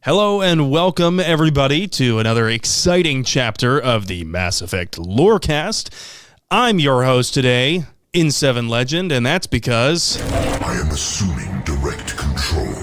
Hello and welcome everybody to another exciting chapter of the Mass Effect Lorecast. I'm your host today, In7 Legend, and that's because I am assuming direct control.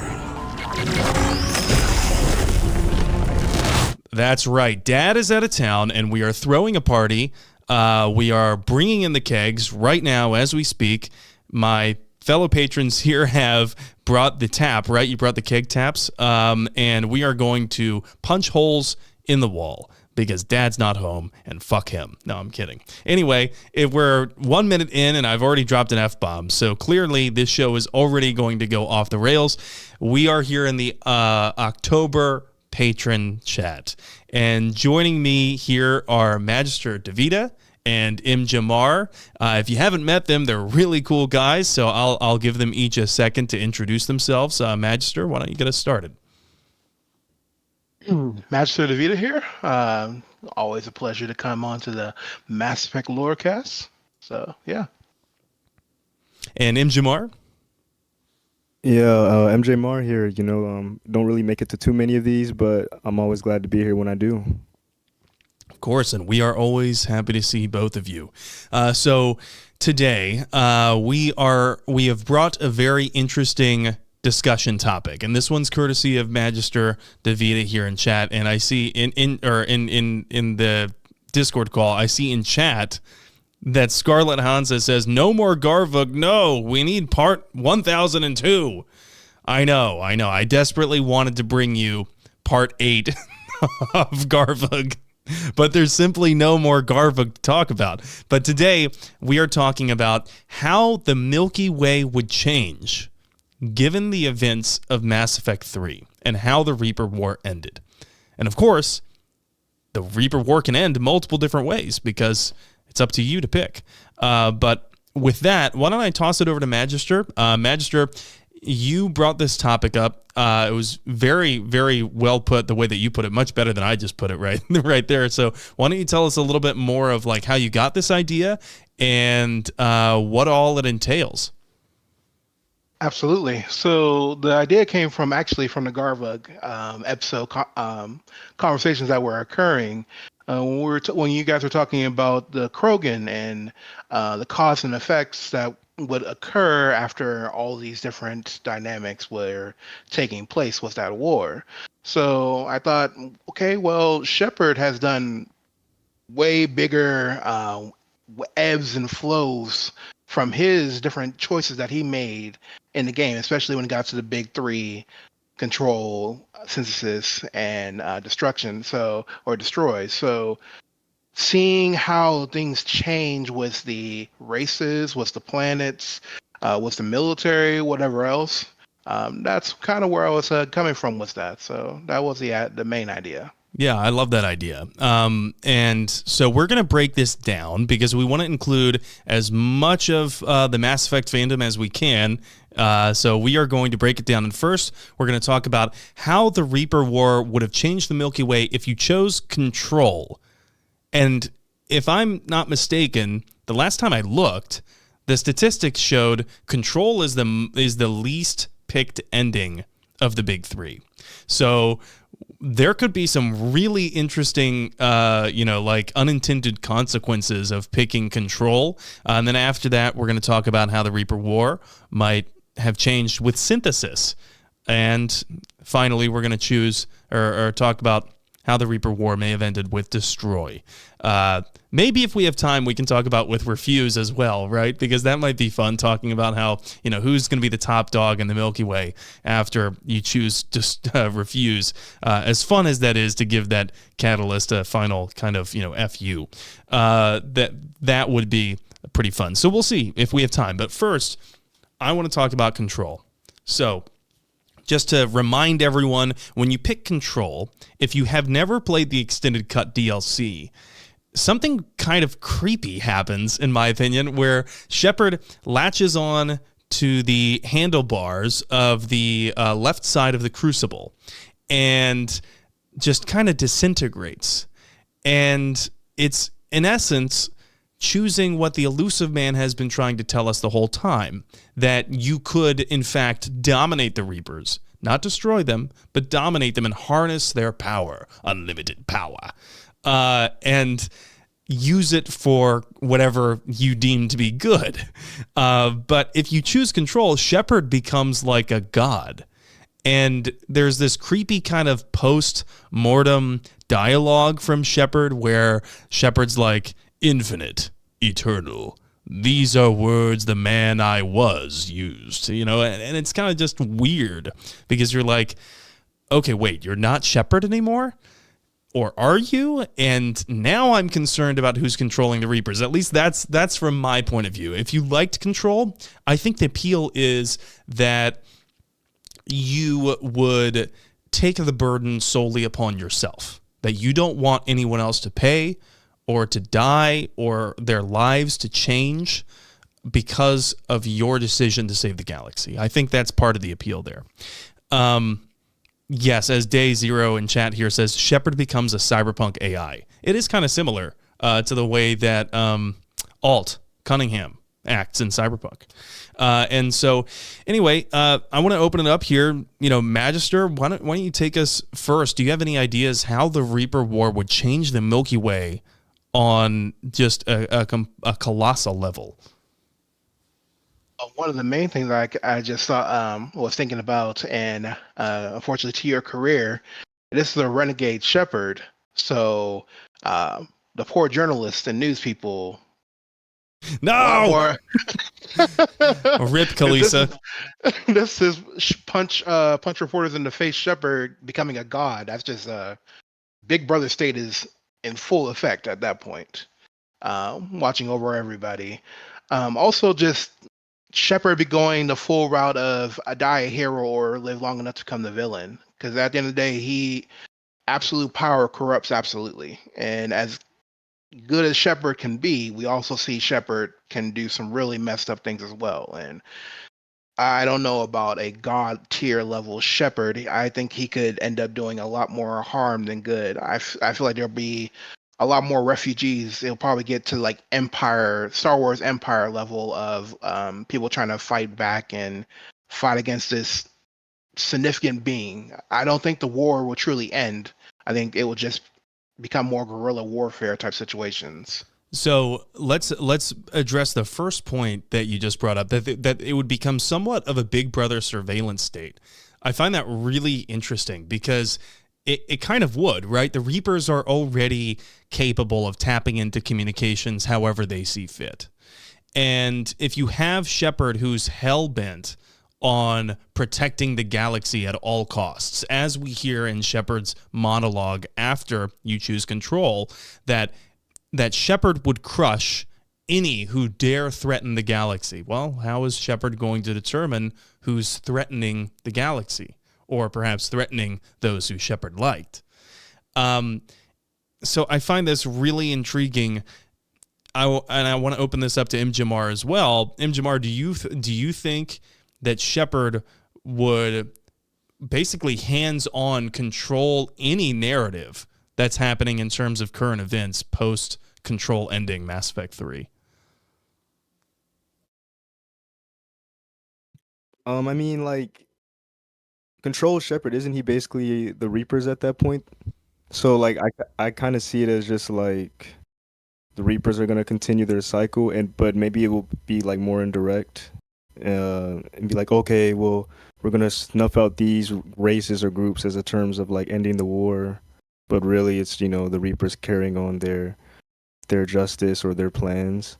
That's right. Dad is out of town and we are throwing a party. We are bringing in the kegs right now as we speak. My fellow patrons here have brought the tap, right? You brought the keg taps, and we are going to punch holes in the wall because Dad's not home, and fuck him. No, I'm kidding. Anyway, if we're 1 minute in, and I've already dropped an F-bomb, so clearly this show is already going to go off the rails. We are here in the October patron chat, and joining me here are Magister Davida and Jamar. If you haven't met them, they're really cool guys, so I'll give them each a second to introduce themselves. Magister, why don't you get us started? Magister Davida here. Always a pleasure to come on to the Mass Effect Lorecast. So, yeah. And Jamar? Yeah, MJ Mar here. Don't really make it to too many of these, but I'm always glad to be here when I do. Of course, and we are always happy to see both of you. So today we have brought a very interesting discussion topic, and this one's courtesy of Magister Davida here in chat. And I see in the Discord call, I see in chat that Scarlet Hansa says, "No more Garvug. No, we need part 1002." I know. I desperately wanted to bring you part 8 of Garvug. But there's simply no more Garvug to talk about. But today, we are talking about how the Milky Way would change given the events of Mass Effect 3 and how the Reaper War ended. And of course, the Reaper War can end multiple different ways because it's up to you to pick. But with that, why don't I toss it over to Magister? Magister, you brought this topic up. It was very, very well put, the way that you put it, much better than I just put it right there. So why don't you tell us a little bit more of like how you got this idea and what all it entails? Absolutely. So the idea came from the Garvug episode conversations that were occurring when you guys were talking about the Krogan and the cause and effects that would occur after all these different dynamics were taking place with that war. So I thought, okay, well, Shepard has done way bigger ebbs and flows from his different choices that he made in the game, especially when it got to the big three: control, synthesis, and destruction. Or destroy. So seeing how things change with the races, with the planets, with the military, whatever else, that's kind of where I was coming from with that. So that was the main idea. Yeah, I love that idea. And so we're going to break this down because we want to include as much of the Mass Effect fandom as we can. So we are going to break it down. And first, we're going to talk about how the Reaper War would have changed the Milky Way if you chose control. And if I'm not mistaken, the last time I looked, the statistics showed control is the least picked ending of the big three. So there could be some really interesting, like unintended consequences of picking control. And then after that, we're going to talk about how the Reaper War might have changed with synthesis. And finally, we're going to choose or talk about how the Reaper War may have ended with destroy. Maybe if we have time, we can talk about with refuse as well, right? Because that might be fun, talking about how, who's going to be the top dog in the Milky Way after you choose just refuse. As fun as that is to give that catalyst a final kind of, FU, that would be pretty fun. So we'll see if we have time. But first, I want to talk about control. So just to remind everyone, when you pick control, if you have never played the Extended Cut DLC, something kind of creepy happens, in my opinion, where Shepard latches on to the handlebars of the left side of the Crucible and just kind of disintegrates. And it's, in essence, choosing what the Elusive Man has been trying to tell us the whole time, that you could, in fact, dominate the Reapers, not destroy them, but dominate them and harness their power, unlimited power, and use it for whatever you deem to be good. But if you choose control, Shepard becomes like a god. And there's this creepy kind of post-mortem dialogue from Shepard where Shepard's like, infinite, eternal. These are words the man I was used, and it's kind of just weird because you're like, okay, wait, you're not Shepard anymore? Or are you? And now I'm concerned about who's controlling the Reapers. At least that's from my point of view. If you liked Control, I think the appeal is that you would take the burden solely upon yourself, that you don't want anyone else to pay or to die or their lives to change because of your decision to save the galaxy. I think that's part of the appeal there. Yes, as Day Zero in chat here says, Shepard becomes a cyberpunk AI. It is kind of similar to the way that Alt Cunningham acts in Cyberpunk. And so anyway, I want to open it up here. Magister, why don't you take us first? Do you have any ideas how the Reaper War would change the Milky Way on just a colossal level? One of the main things I just thought was thinking about, and unfortunately to your career, this is a renegade Shepherd. So the poor journalists and news people. No. Rip Kalisa. This is punch reporters in the face. Shepherd becoming a god. That's just Big Brother state is in full effect at that point, watching over everybody. Also, just Shepard be going the full route of die a hero or live long enough to become the villain. Because at the end of the day, absolute power corrupts absolutely. And as good as Shepard can be, we also see Shepard can do some really messed up things as well. And I don't know about a god tier level Shepard. I think he could end up doing a lot more harm than good. I feel like there'll be a lot more refugees. It'll probably get to like Empire, Star Wars Empire level of people trying to fight back and fight against this significant being. I don't think the war will truly end. I think it will just become more guerrilla warfare type situations. So let's address the first point that you just brought up, that it would become somewhat of a Big Brother surveillance state. I find that really interesting because it kind of would, right? The Reapers are already capable of tapping into communications however they see fit. And if you have Shepard who's hell-bent on protecting the galaxy at all costs, as we hear in Shepard's monologue after you choose control, that Shepard would crush any who dare threaten the galaxy. Well, how is Shepard going to determine who's threatening the galaxy? Or perhaps threatening those who Shepard liked. So I find this really intriguing. And I want to open this up to Imjamar as well. Imjamar, do you think that Shepard would basically hands-on control any narrative that's happening in terms of current events post-Control ending Mass Effect 3? I mean, like, Control Shepard, isn't he basically the Reapers at that point? So like I kind of see it as just like the Reapers are gonna continue their cycle, but maybe it will be like more indirect, and be like, okay, well, we're gonna snuff out these races or groups as a terms of like ending the war, but really it's the Reapers carrying on their justice or their plans.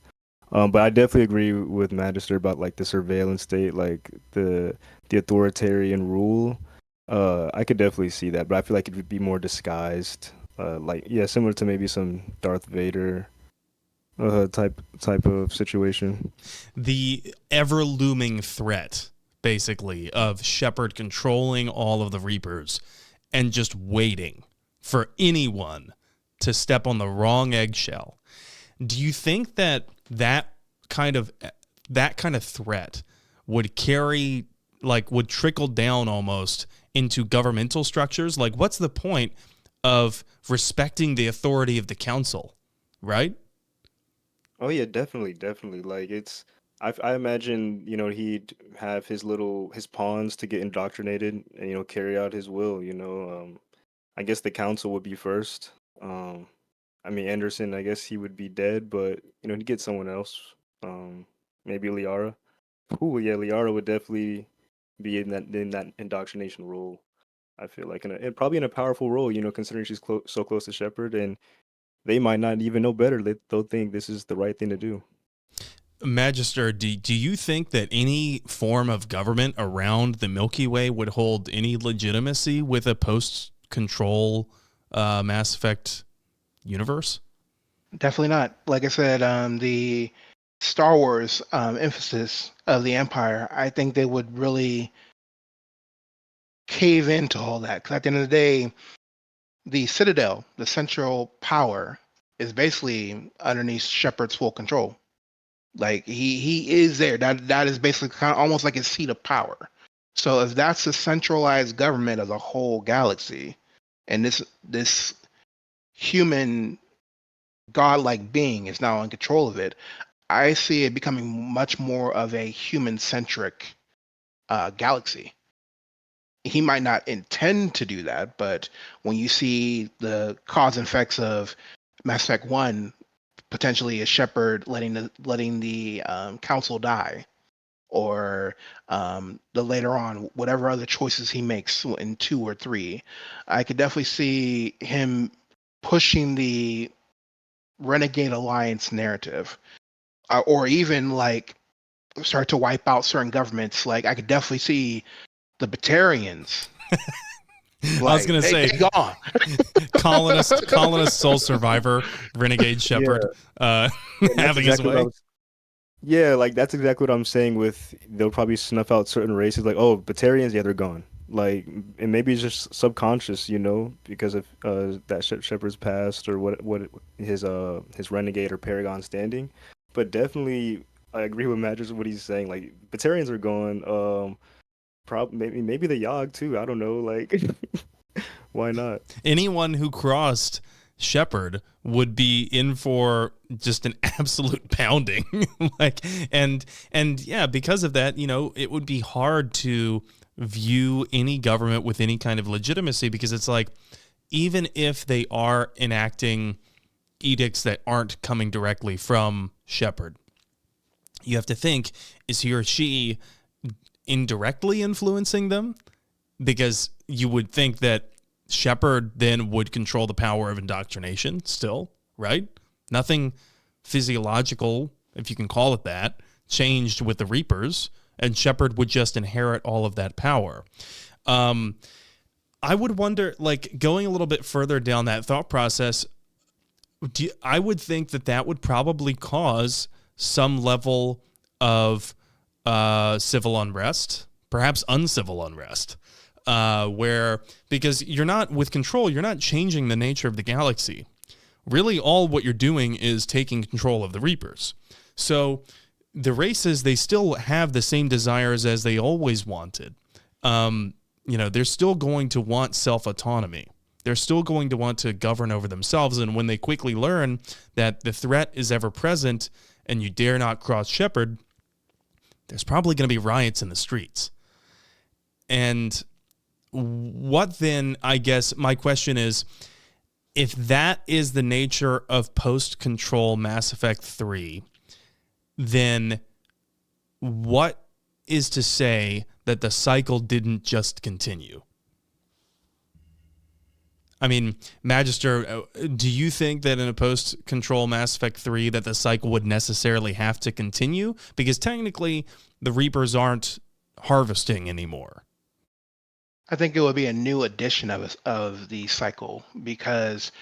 But I definitely agree with Magister about like the surveillance state, like the authoritarian rule. I could definitely see that, but I feel like it would be more disguised, similar to maybe some Darth Vader type of situation. The ever looming threat, basically, of Shepard controlling all of the Reapers and just waiting for anyone to step on the wrong eggshell. Do you think that kind of threat would would trickle down almost into governmental structures? Like, what's the point of respecting the authority of the council, right? Oh yeah, definitely. Like I imagine, he'd have his pawns to get indoctrinated and, carry out his will, I guess the council would be first. Um, I mean, Anderson, I guess he would be dead, but, he'd get someone else. Um, Maybe Liara. Ooh, yeah, Liara would definitely be in that indoctrination role. I feel like, and probably in a powerful role, considering she's so close to Shepard, and they might not even know better. They'll think this is the right thing to do. Magister, do you think that any form of government around the Milky Way would hold any legitimacy with a post-control Mass Effect universe? Definitely not. Like I said, the Star Wars emphasis of the Empire, I think they would really cave into all that. Because at the end of the day, the Citadel, the central power, is basically underneath Shepard's full control. Like he is there. That is basically kind of almost like his seat of power. So if that's a centralized government of the whole galaxy, and this human godlike being is now in control of it, I see it becoming much more of a human centric galaxy. He might not intend to do that, but when you see the cause and effects of Mass Effect One, potentially a Shepard letting the council die, or the later on whatever other choices he makes in 2 or 3, I could definitely see him pushing the Renegade Alliance narrative, or even like start to wipe out certain governments. Like I could definitely see the Batarians. I was Like gonna say, they gone. colonist, sole survivor, renegade Shepard, Yeah, and that's having his exactly what I way. was. Yeah, like that's exactly what I'm saying. With they'll probably snuff out certain races, like oh, Batarians, yeah, they're gone. Like, and maybe it's just subconscious, because of that Shepard's past or what his renegade or Paragon standing. But definitely, I agree with Madras what he's saying. Like, Batarians are gone. Maybe the Yogg too. I don't know. Like, why not? Anyone who crossed Shepard would be in for just an absolute pounding. like and yeah, because of that, it would be hard to view any government with any kind of legitimacy, because it's like, even if they are enacting edicts that aren't coming directly from Shepard, you have to think, is he or she indirectly influencing them? Because you would think that Shepard then would control the power of indoctrination still, right? Nothing physiological, if you can call it that, changed with the Reapers, and Shepard would just inherit all of that power. I would wonder, like, going a little bit further down that thought process, I would think that would probably cause some level of civil unrest, perhaps uncivil unrest, where, because you're not with control, you're not changing the nature of the galaxy. Really, all what you're doing is taking control of the Reapers. So the races, they still have the same desires as they always wanted. They're still going to want self-autonomy. They're still going to want to govern over themselves. And when they quickly learn that the threat is ever present and you dare not cross Shepard, there's probably going to be riots in the streets. And what then, I guess my question is, if that is the nature of post-control Mass Effect 3, then what is to say that the cycle didn't just continue? I mean, Magister, do you think that in a post-control Mass Effect 3 that the cycle would necessarily have to continue? Because technically, the Reapers aren't harvesting anymore. I think it would be a new edition of the cycle, because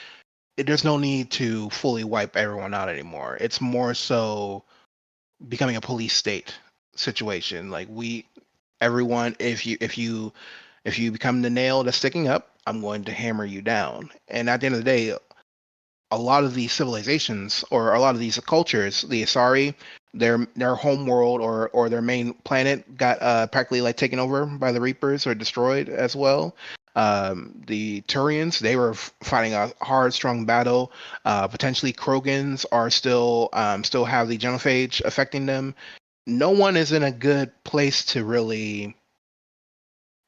there's no need to fully wipe everyone out anymore. It's more so becoming a police state situation. Like everyone, if you become the nail that's sticking up, I'm going to hammer you down. And at the end of the day, a lot of these civilizations, or a lot of these cultures, the Asari, their home world, or their main planet got practically like taken over by the Reapers or destroyed as well. The Turians, they were fighting a hard, strong battle. Potentially, Krogans are still have the genophage affecting them. no one is in a good place to really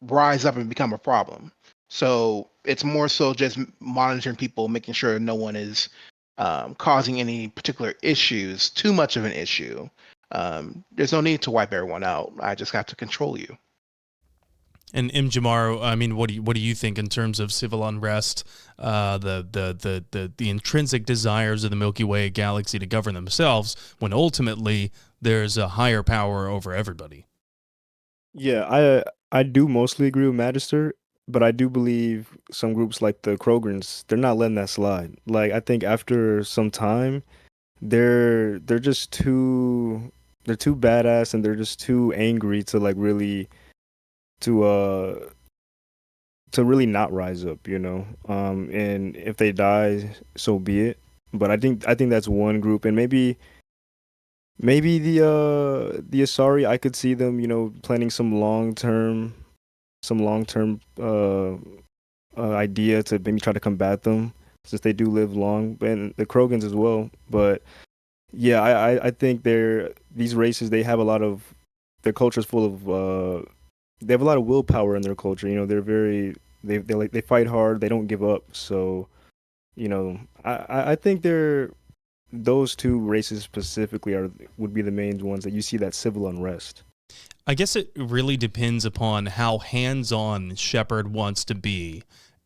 rise up and become a problem. So it's more so just monitoring people, making sure no one is causing any particular issues, too much of an issue. There's no need to wipe everyone out. I just have to control you. And Jamar, I mean, what do you think in terms of civil unrest, the intrinsic desires of the Milky Way galaxy to govern themselves, when ultimately there's a higher power over everybody? Yeah, I do mostly agree with Magister, but I do believe some groups like the Krogans, they're not letting that slide. Like I think after some time, they're just they're too badass and they're just too angry to like really to uh to really not rise up, you know. And if they die, so be it. But I think that's one group, and maybe the Asari, I could see them, you know, planning some long term idea to maybe try to combat them since they do live long, and the Krogans as well. But yeah, I think these races, they have a lot of their culture is full of they have a lot of willpower in their culture. You know, they're very they fight hard, they don't give up. So you know, I think those two races specifically would be the main ones that you see that civil unrest. I guess it really depends upon how hands-on Shepard wants to be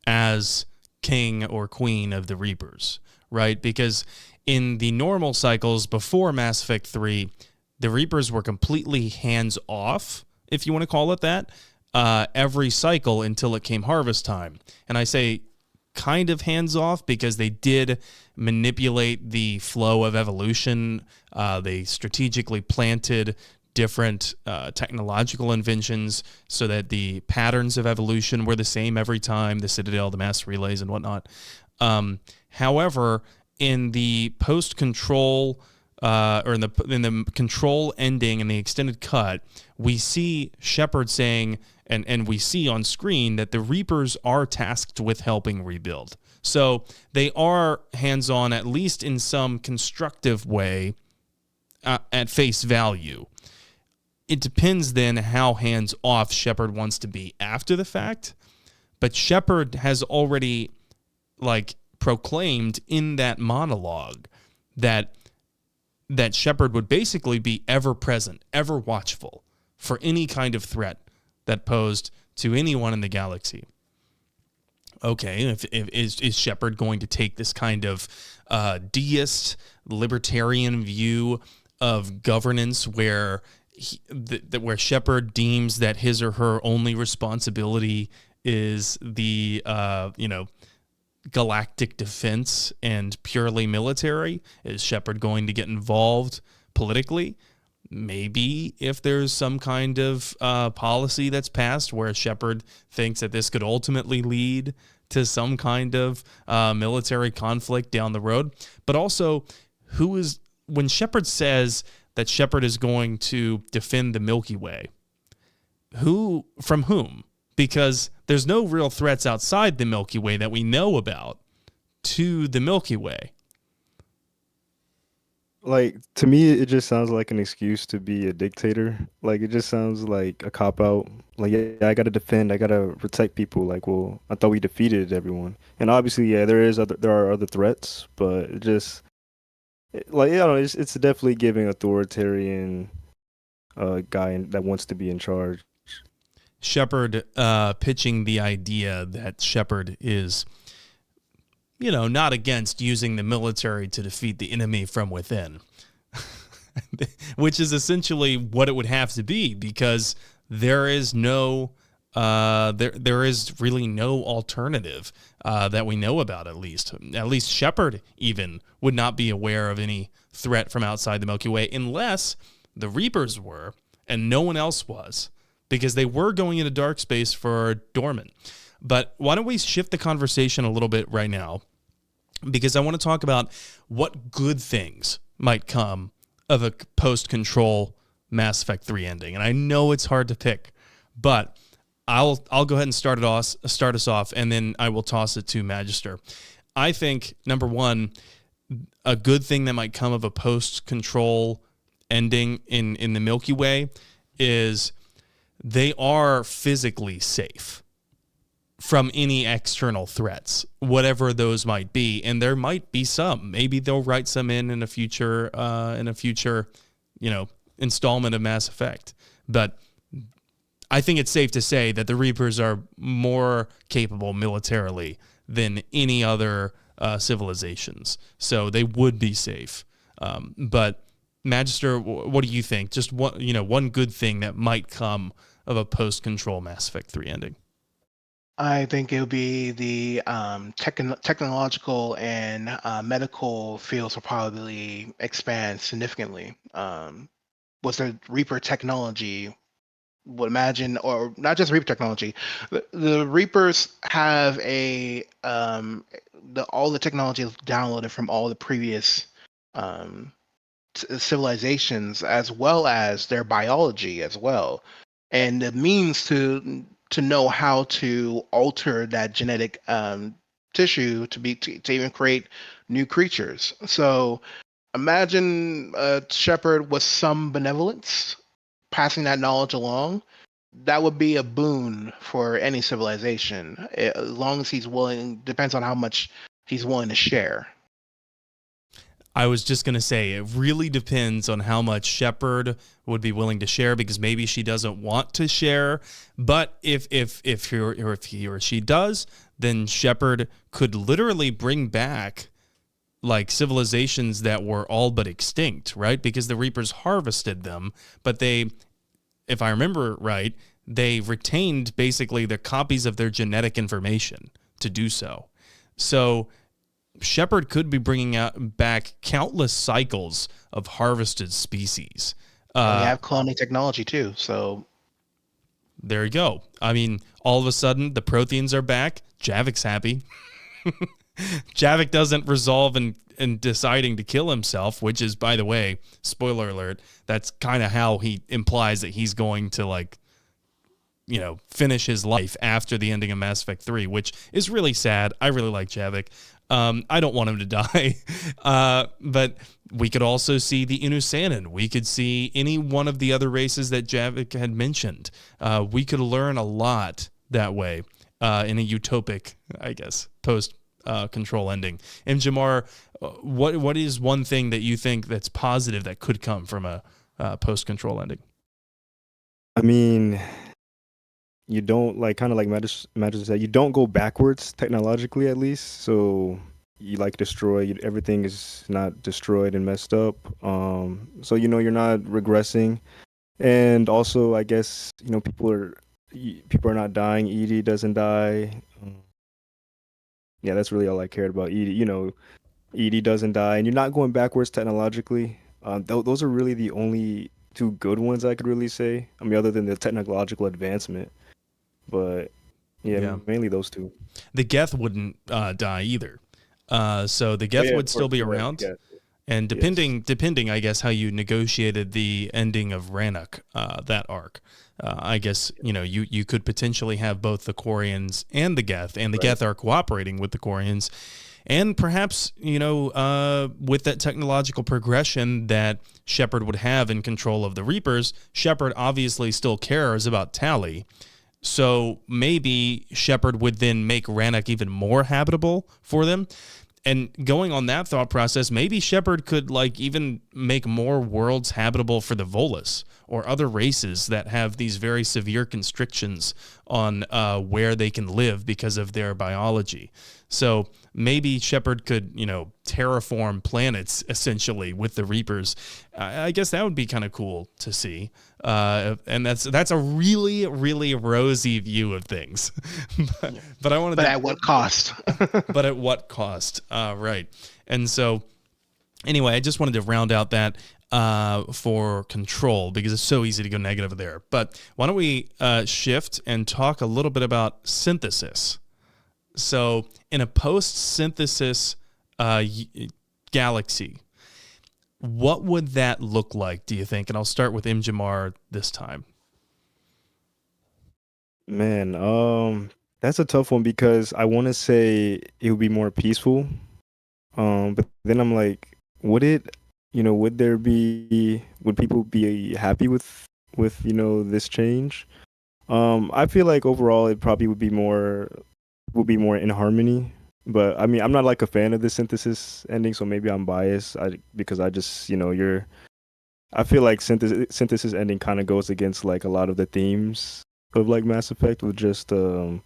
as king or queen of the Reapers, right? Because in the normal cycles before Mass Effect 3, the Reapers were completely hands-off, if you want to call it that, every cycle until it came harvest time. And I say kind of hands-off because they did manipulate the flow of evolution. They strategically planted different technological inventions so that the patterns of evolution were the same every time, the Citadel, the mass relays, and whatnot. However, in the post-control or in the control ending and the extended cut, we see Shepard saying, and we see on screen that the Reapers are tasked with helping rebuild. So they are hands-on, at least in some constructive way, at face value. It depends then how hands-off Shepard wants to be after the fact, but Shepard has already proclaimed in that monologue that Shepard would basically be ever present, ever watchful for any kind of threat that posed to anyone in the galaxy. Okay, is Shepard going to take this kind of deist, libertarian view of governance where where Shepard deems that his or her only responsibility is the galactic defense and purely military? Is Shepard going to get involved politically? Maybe if there's some kind of policy that's passed where Shepard thinks that this could ultimately lead to some kind of military conflict down the road. But also, when Shepard says that Shepard is going to defend the Milky Way, from whom? Because there's no real threats outside the Milky Way that we know about to the Milky Way. Like, to me, it just sounds like an excuse to be a dictator. Like, it just sounds like a cop out. Like, yeah, I gotta defend, I gotta protect people. Like, well, I thought we defeated everyone. And obviously, yeah, there are other threats, but it just like, I don't know, it's definitely giving authoritarian guy that wants to be in charge. Shepard pitching the idea that Shepard is, not against using the military to defeat the enemy from within, which is essentially what it would have to be, because there is no, there is really no alternative that we know about. At least Shepard even would not be aware of any threat from outside the Milky Way unless the Reapers were and no one else was, because they were going into dark space for Dorman. But why don't we shift the conversation a little bit right now? Because I want to talk about what good things might come of a post-control Mass Effect 3 ending. And I know it's hard to pick, but I'll go ahead and start us off, and then I will toss it to Magister. I think, number one, a good thing that might come of a post-control ending in the Milky Way is they are physically safe from any external threats, whatever those might be. And there might be some. Maybe they'll write some in a future installment of Mass Effect. But I think it's safe to say that the Reapers are more capable militarily than any other civilizations, so they would be safe. But Magister, what do you think? Just one good thing that might come of a post-Control Mass Effect 3 ending. I think it would be the technological and medical fields will probably expand significantly. Was the Reaper technology would imagine, or not just Reaper technology, the Reapers have all the technology is downloaded from all the previous civilizations, as well as their biology as well, and the means to know how to alter that genetic tissue to even create new creatures. So imagine Shepard with some benevolence passing that knowledge along. That would be a boon for any civilization, as long as he's willing. Depends on how much he's willing to share. I was just going to say, it really depends on how much Shepard would be willing to share, because maybe she doesn't want to share. But if he or she does, then Shepard could literally bring back like civilizations that were all but extinct, right? Because the Reapers harvested them, but they, if I remember right, they retained basically the copies of their genetic information to do so. So Shepard could be bringing back countless cycles of harvested species. We have cloning technology too, so there you go. I mean, all of a sudden the Protheans are back. Javik's happy. Javik doesn't resolve in deciding to kill himself, which is, by the way, spoiler alert, that's kind of how he implies that he's going to finish his life after the ending of Mass Effect 3, which is really sad. I really like Javik. I don't want him to die. But we could also see the Inusanan. We could see any one of the other races that Javik had mentioned. We could learn a lot that way in a utopic, I guess, post-Control ending. And Jamar, what is one thing that you think that's positive that could come from a post-Control ending? I mean, you don't, like, kind of like Magic said, you don't go backwards technologically, at least. So you destroy, everything is not destroyed and messed up. So you're not regressing, and also I guess people are not dying. Edie doesn't die. Yeah, that's really all I cared about. Edie, Edie doesn't die, and you're not going backwards technologically. Those are really the only two good ones I could really say. I mean, other than the technological advancement. But yeah, mainly those two. The Geth wouldn't die either. So the Geth would still be around. And depending, I guess, how you negotiated the ending of Rannoch, that arc, I guess, you could potentially have both the Quarians and the Geth, and the Geth are cooperating with the Quarians. And perhaps, with that technological progression that Shepard would have in control of the Reapers, Shepard obviously still cares about Tali. So maybe Shepard would then make Rannoch even more habitable for them. And going on that thought process, maybe Shepard could even make more worlds habitable for the Volus or other races that have these very severe constrictions on where they can live because of their biology. So maybe Shepard could, terraform planets essentially with the Reapers. I guess that would be kind of cool to see. And that's a really, really rosy view of things. but I wanted. But at what cost? But at what cost? Right. And so, anyway, I just wanted to round out that for Control, because it's so easy to go negative there. But why don't we shift and talk a little bit about Synthesis? So, in a post-Synthesis galaxy, what would that look like, do you think? And I'll start with Jamar this time. Man, that's a tough one, because I want to say it would be more peaceful. But then I'm like, would it? would people be happy with this change? I feel like overall it probably would be more in harmony. But I mean, I'm not like a fan of the synthesis ending, so maybe I'm biased. Because I just you're. I feel like synthesis ending kind of goes against like a lot of the themes of like Mass Effect with just kind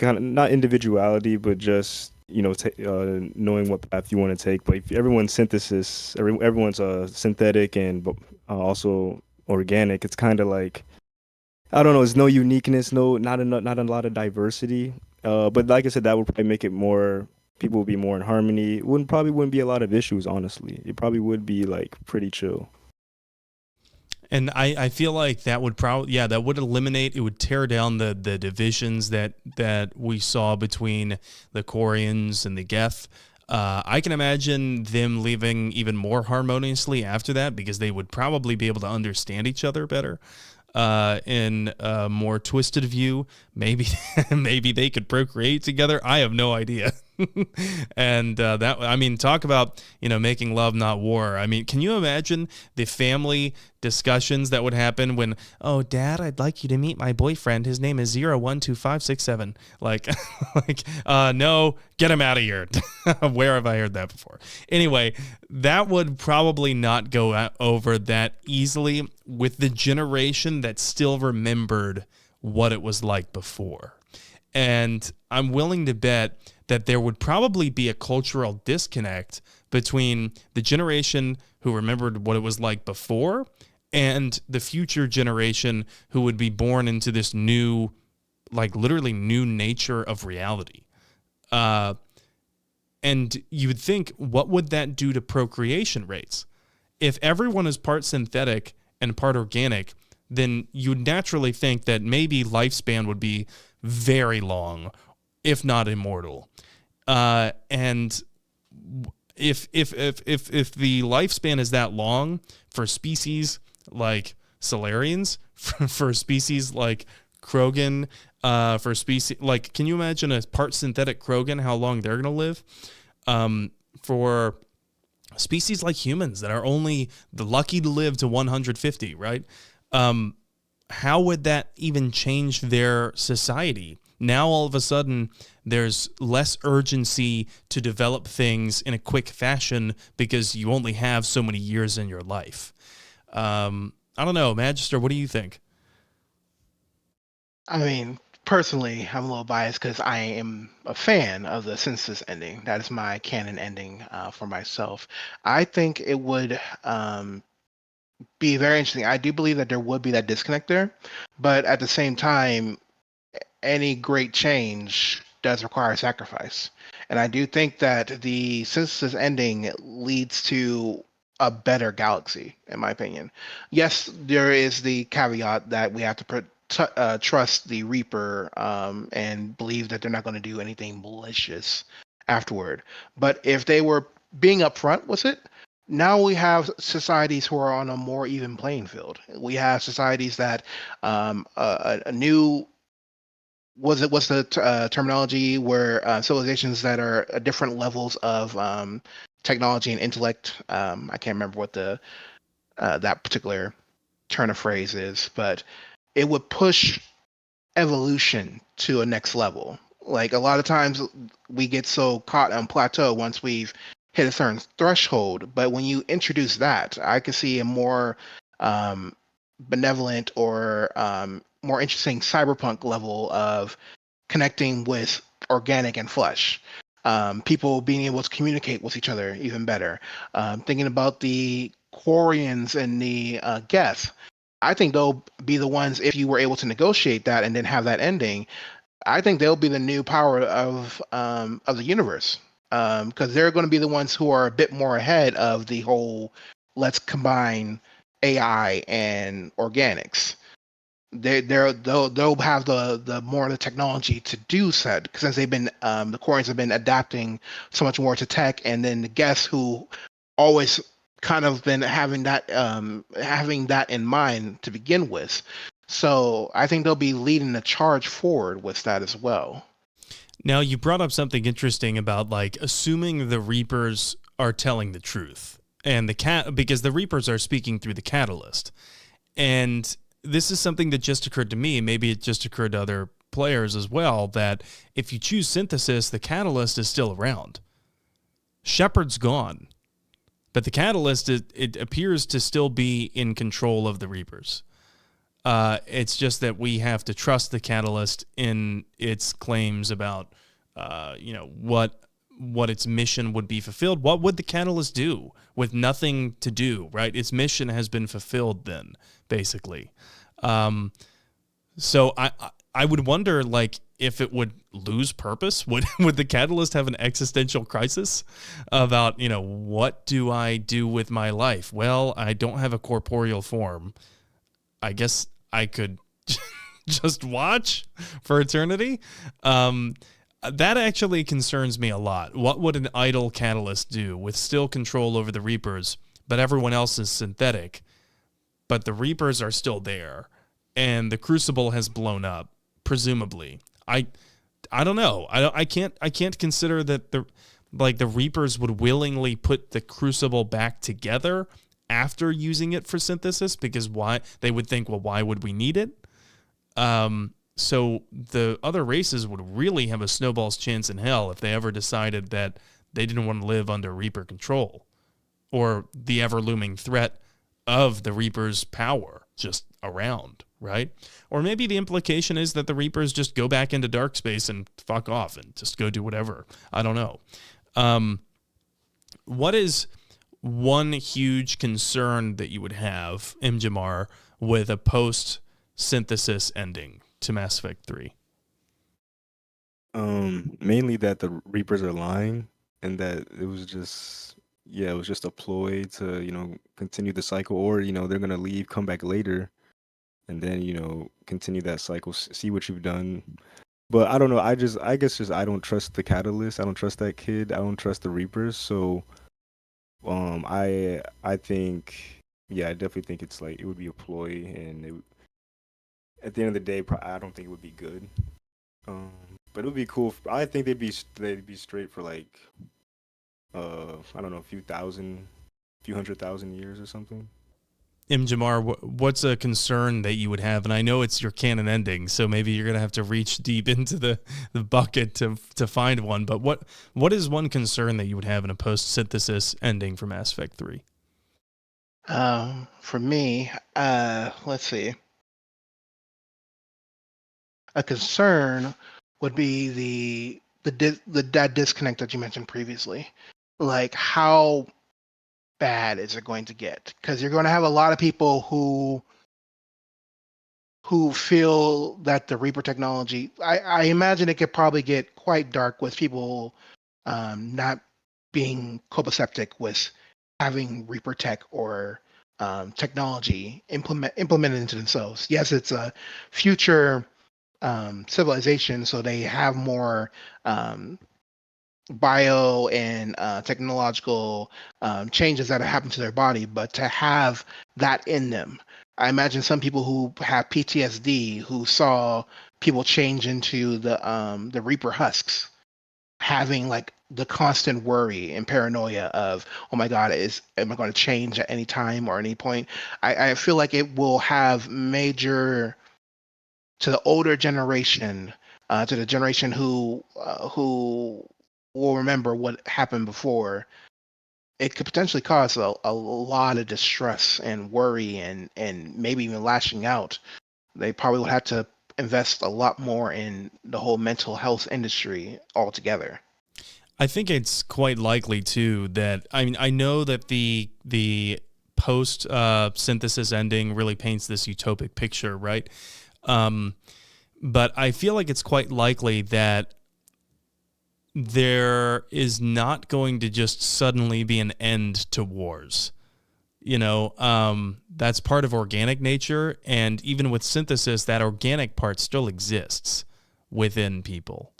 of not individuality, but just knowing what path you want to take. But if everyone's synthetic and also organic, it's kind of like I don't know. There's no uniqueness, not a lot of diversity. But like I said, that would probably make it more. People would be more in harmony. Wouldn't be a lot of issues, honestly. It probably would be like pretty chill. And I feel like that would probably, yeah, that would eliminate, it would tear down the divisions that we saw between the Quarians and the Geth. I can imagine them living even more harmoniously after that because they would probably be able to understand each other better. In a more twisted view, maybe maybe they could procreate together. I have no idea. And that, I mean, talk about making love not war. I mean, can you imagine the family discussions that would happen when, oh, Dad, I'd like you to meet my boyfriend. His name is 012567. Like, no, get him out of here. Where have I heard that before? Anyway, that would probably not go over that easily with the generation that still remembered what it was like before. And I'm willing to bet that there would probably be a cultural disconnect between the generation who remembered what it was like before and the future generation who would be born into this new, like literally new nature of reality. And you would think, what would that do to procreation rates? If everyone is part synthetic and part organic, then you would naturally think that maybe lifespan would be very long, if not immortal. And if the lifespan is that long for species like Solarians, for species like Krogan, for species like, can you imagine a part synthetic Krogan, how long they're gonna live? For species like humans that are only the lucky to live to 150, right? How would that even change their society? Now, all of a sudden, there's less urgency to develop things in a quick fashion because you only have so many years in your life. I don't know, Magister, what do you think? I mean, personally, I'm a little biased because I am a fan of the census ending. That is my canon ending for myself. I think it would be very interesting. I do believe that there would be that disconnect there, but at the same time, any great change does require sacrifice. And I do think that the census ending leads to a better galaxy, in my opinion. Yes, there is the caveat that we have to trust the Reaper and believe that they're not going to do anything malicious afterward. But if they were being upfront with it, now we have societies who are on a more even playing field. We have societies that a new what's the terminology where civilizations that are at different levels of technology and intellect. I can't remember what the that particular turn of phrase is, but it would push evolution to a next level. Like a lot of times we get so caught on plateau once we've hit a certain threshold, but when you introduce that, I can see a more um, benevolent or more interesting cyberpunk level of connecting with organic and flesh. People being able to communicate with each other even better. Thinking about the Quarians and the Geth, I think they'll be the ones, if you were able to negotiate that and then have that ending, I think they'll be the new power of the universe. Because they're going to be the ones who are a bit more ahead of the whole let's combine AI and organics. They'll have the more the technology to do said, since they've been the Koreans have been adapting so much more to tech, and then the guests who always kind of been having that in mind to begin with. So I think they'll be leading the charge forward with that as well. Now, you brought up something interesting about like assuming the Reapers are telling the truth, and because the Reapers are speaking through the catalyst. And this is something that just occurred to me. Maybe it just occurred to other players as well, that if you choose synthesis, the catalyst is still around. Shepard's gone, but the catalyst, it appears to still be in control of the Reapers. It's just that we have to trust the catalyst in its claims about, what its mission would be fulfilled. What would the catalyst do with nothing to do, right? Its mission has been fulfilled then, basically. So I would wonder, like, if it would lose purpose. Would the catalyst have an existential crisis about, what do I do with my life? Well, I don't have a corporeal form. I guess I could just watch for eternity. That actually concerns me a lot. What would an idle catalyst do with still control over the Reapers, but everyone else is synthetic, but the Reapers are still there, and the Crucible has blown up, presumably? I don't know. I can't consider that the Reapers would willingly put the Crucible back together after using it for synthesis, because why? They would think, well, why would we need it? So the other races would really have a snowball's chance in hell if they ever decided that they didn't want to live under Reaper control, or the ever-looming threat of the Reaper's power just around, right? Or maybe the implication is that the Reapers just go back into dark space and fuck off and just go do whatever. I don't know. What is one huge concern that you would have, Imjamar, with a post-synthesis ending to Mass Effect 3? Mainly that the Reapers are lying, and that it was just a ploy to, continue the cycle, or, they're gonna leave, come back later, and then, continue that cycle, see what you've done. But I don't know, I guess I don't trust the Catalyst, I don't trust that kid, I don't trust the Reapers, so I think, I definitely think it's like, it would be a ploy, and at the end of the day, I don't think it would be good. But it would be cool. I think they'd be straight for like, I don't know, a few hundred thousand years or something. Imjamar, what's a concern that you would have? And I know it's your canon ending, so maybe you're gonna have to reach deep into the bucket to find one. But what is one concern that you would have in a post-synthesis ending for Mass Effect 3? For me, let's see. A concern would be that disconnect that you mentioned previously. Like, how bad is it going to get? Because you're going to have a lot of people who feel that the Reaper technology, I imagine it could probably get quite dark with people not being copacetic with having Reaper tech or technology implemented into themselves. Yes, it's a future civilization, so they have more bio and technological changes that have happened to their body, but to have that in them, I imagine some people who have PTSD, who saw people change into the Reaper husks, having like the constant worry and paranoia of, oh my God, am I going to change at any time or any point? I feel like it will have major, to the older generation, to the generation who will remember what happened before. It could potentially cause a lot of distress and worry, and maybe even lashing out. They probably would have to invest a lot more in the whole mental health industry altogether. I think it's quite likely too that, I mean, I know that the post synthesis ending really paints this utopic picture, right? But I feel like it's quite likely that there is not going to just suddenly be an end to wars. That's part of organic nature, and even with synthesis, that organic part still exists within people.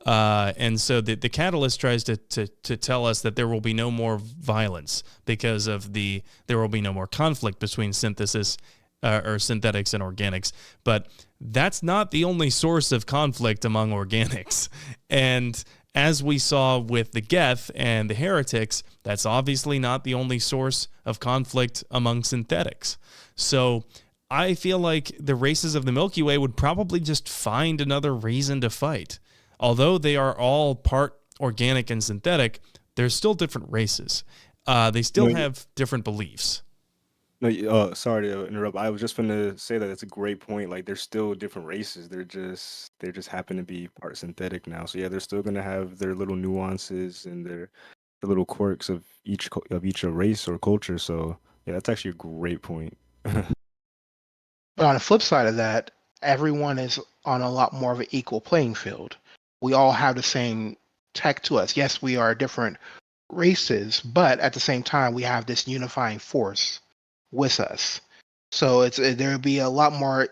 And so the catalyst tries to tell us that there will be no more violence because of there will be no more conflict between synthesis or synthetics and organics. But that's not the only source of conflict among organics. And as we saw with the Geth and the heretics, that's obviously not the only source of conflict among synthetics. So I feel like the races of the Milky Way would probably just find another reason to fight. Although they are all part organic and synthetic, they're still different races. They still No, have different beliefs. no, sorry to interrupt. I was just gonna say that it's a great point. Like, they're still different races. They just happen to be part synthetic now. So yeah, they're still gonna have their little nuances and their the little quirks of each race or culture. So yeah, that's actually a great point. But on the flip side of that, everyone is on a lot more of an equal playing field. We all have the same tech to us. Yes, we are different races, but at the same time, we have this unifying force with us. So there would be a lot more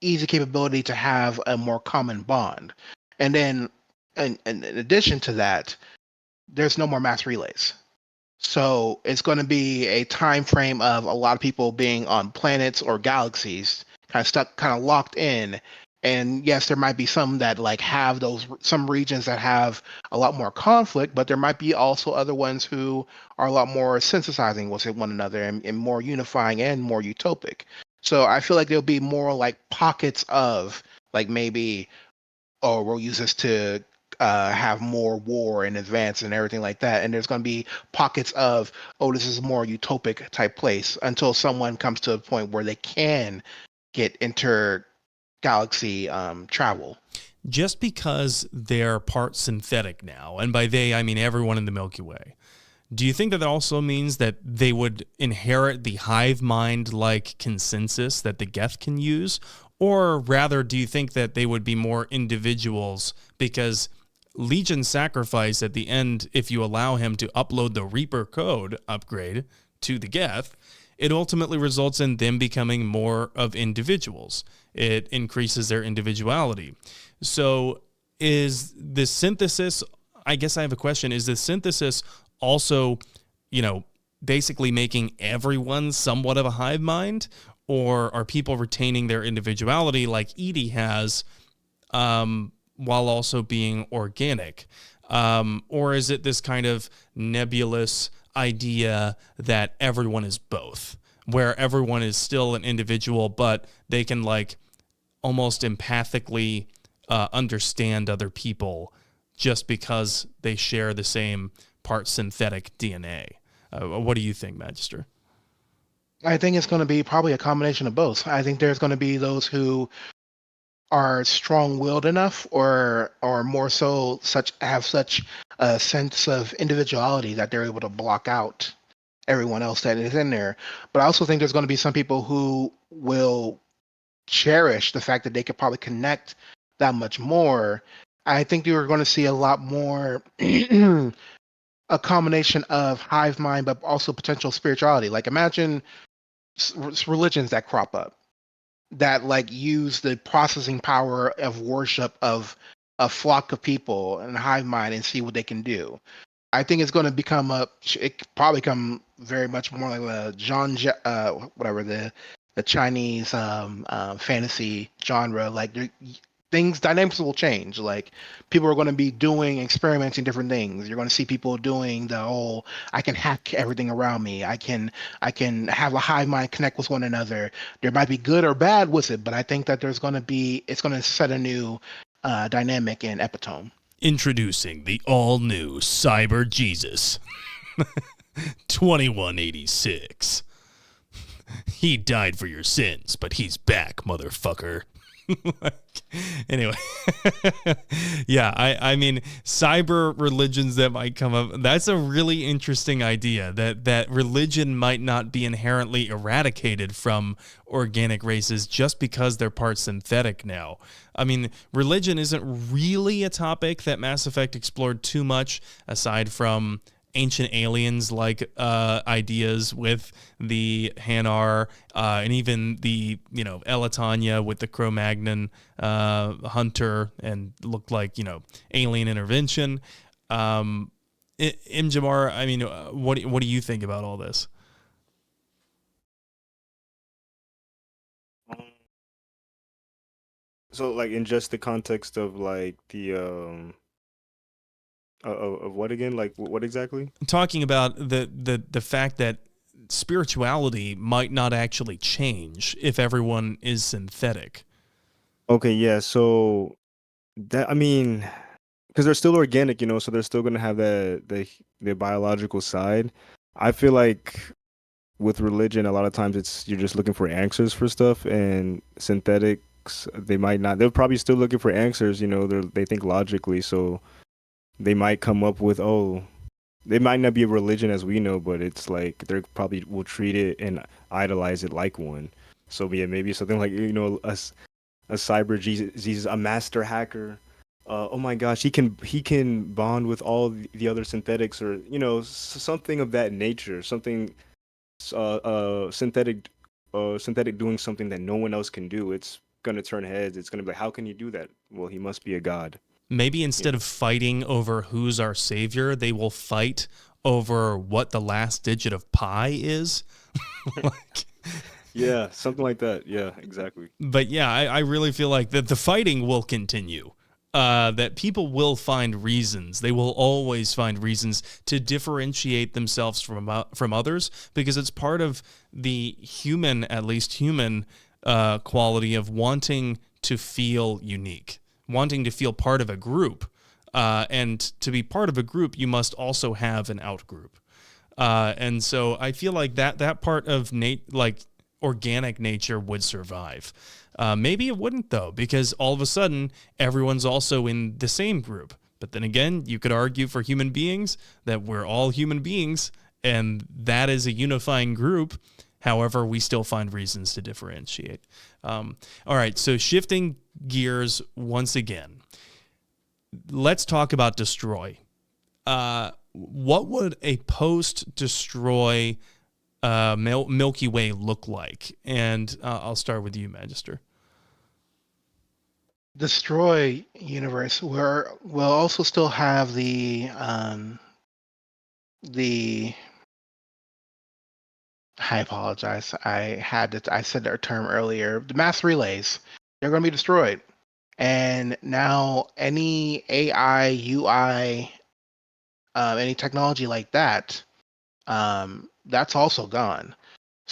easy capability to have a more common bond. And then, in addition to that, there's no more mass relays. So it's going to be a time frame of a lot of people being on planets or galaxies, kind of stuck, kind of locked in. And yes, there might be some that like have those some regions that have a lot more conflict, but there might be also other ones who are a lot more synthesizing with one another and more unifying and more utopic. So I feel like there'll be more like pockets of like maybe, oh, we'll use this to have more war in advance and everything like that. And there's going to be pockets of, oh, this is a more utopic type place until someone comes to a point where they can get intergalaxy travel. Just because they're part synthetic now, and by they, I mean everyone in the Milky Way, do you think that also means that they would inherit the hive mind like consensus that the Geth can use? Or rather, do you think that they would be more individuals because Legion sacrifice at the end, if you allow him to upload the Reaper code upgrade to the Geth, it ultimately results in them becoming more of individuals. It increases their individuality. So is the synthesis, I guess I have a question, is the synthesis also, you know, basically making everyone somewhat of a hive mind? Or are people retaining their individuality like Edie has, while also being organic? Or is it this kind of nebulous idea that everyone is both, where everyone is still an individual, but they can like almost empathically understand other people just because they share the same part synthetic DNA? What do you think, Magister? I think it's going to be probably a combination of both. I think there's going to be those who are strong-willed enough or more so such have such a sense of individuality that they're able to block out everyone else that is in there. But I also think there's going to be some people who will cherish the fact that they could probably connect that much more. I think you're going to see a lot more a combination of hive mind, but also potential spirituality. Like imagine religions that crop up that like use the processing power of worship of a flock of people and hive mind and see what they can do. I think it's going to become it could probably become very much more like a whatever the Chinese fantasy genre. Like things, dynamics will change. Like people are going to be doing, experimenting different things. You're going to see people doing the whole, I can hack everything around me. I can have a hive mind, connect with one another. There might be good or bad with it, but I think that it's going to set a new dynamic and epitome. Introducing the all-new Cyber Jesus 2186. He died for your sins, but he's back, motherfucker. Anyway, yeah, I mean, cyber religions that might come up, that's a really interesting idea, that religion might not be inherently eradicated from organic races just because they're part synthetic now. I mean, religion isn't really a topic that Mass Effect explored too much, aside from ancient aliens like ideas with the Hanar, and even the Elatania with the Cro-Magnon hunter, and looked like alien intervention. Imjamar, I mean, what do you think about all this? So like in just the context of like Of what again? Like what exactly? Talking about the fact that spirituality might not actually change if everyone is synthetic. Okay, yeah. So that I mean, because they're still organic, so they're still gonna have the biological side. I feel like with religion, a lot of times it's you're just looking for answers for stuff, and synthetics they might not. They're probably still looking for answers. They think logically, so they might come up with they might not be a religion as we know, but it's like they probably will treat it and idolize it like one. So yeah, maybe something like a cyber Jesus, a master hacker. Oh my gosh, he can bond with all the other synthetics, or something of that nature. Something synthetic, synthetic doing something that no one else can do. It's gonna turn heads. It's gonna be like, how can you do that? Well, he must be a god. Maybe You instead of fighting over who's our savior, they will fight over what the last digit of pi is. Like, Yeah, something like that. Yeah, exactly. but yeah, I really feel like that the fighting will continue. That people will find reasons. They will always find reasons to differentiate themselves from others, because it's part of the human, at least human, quality of wanting to feel unique, wanting to feel part of a group. And to be part of a group, you must also have an out group. And so I feel like that part of organic nature would survive. Maybe it wouldn't, though, because all of a sudden everyone's also in the same group. But then again, you could argue for human beings that we're all human beings, and that is a unifying group. However, we still find reasons to differentiate. All right, so shifting gears once again, let's talk about destroy. What would a post-destroy Milky Way look like? And I'll start with you, Magister. Destroy universe where we'll also still have the I apologize. I said their term earlier. The mass relays, they're going to be destroyed. And now any AI, UI, any technology like that, that's also gone.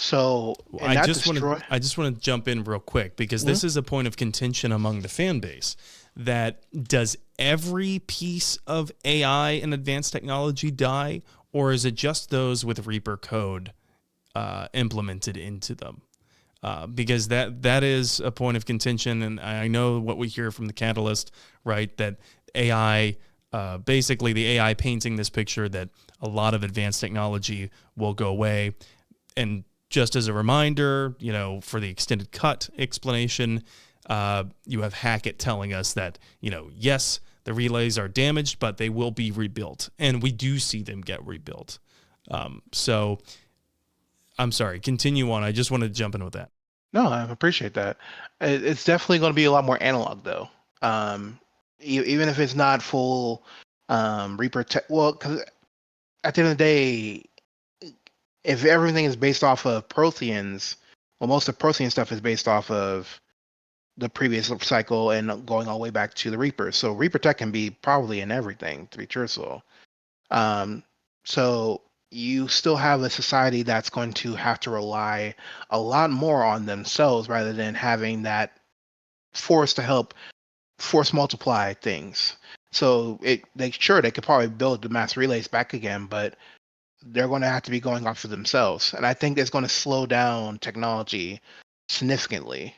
So, and I that just want destroy. to jump in real quick, because this is a point of contention among the fan base. That does every piece of AI and advanced technology die, or is it just those with Reaper code implemented into them? Because that is a point of contention, and I know what we hear from the Catalyst, right? That AI, basically the AI painting this picture that a lot of advanced technology will go away. And just as a reminder, for the extended cut explanation, you have Hackett telling us that, yes, the relays are damaged, but they will be rebuilt. And we do see them get rebuilt. So I'm sorry, continue on. I just wanted to jump in with that. No, I appreciate that. It's definitely going to be a lot more analog, though. Even if it's not full Reaper tech. Well, because at the end of the day, if everything is based off of Protheans, well, most of Prothean stuff is based off of the previous cycle and going all the way back to the Reapers. So Reaper tech can be probably in everything, to be truthful. So you still have a society that's going to have to rely a lot more on themselves rather than having that force to help force multiply things. So they could probably build the mass relays back again, but they're going to have to be going off for themselves. And I think it's going to slow down technology significantly,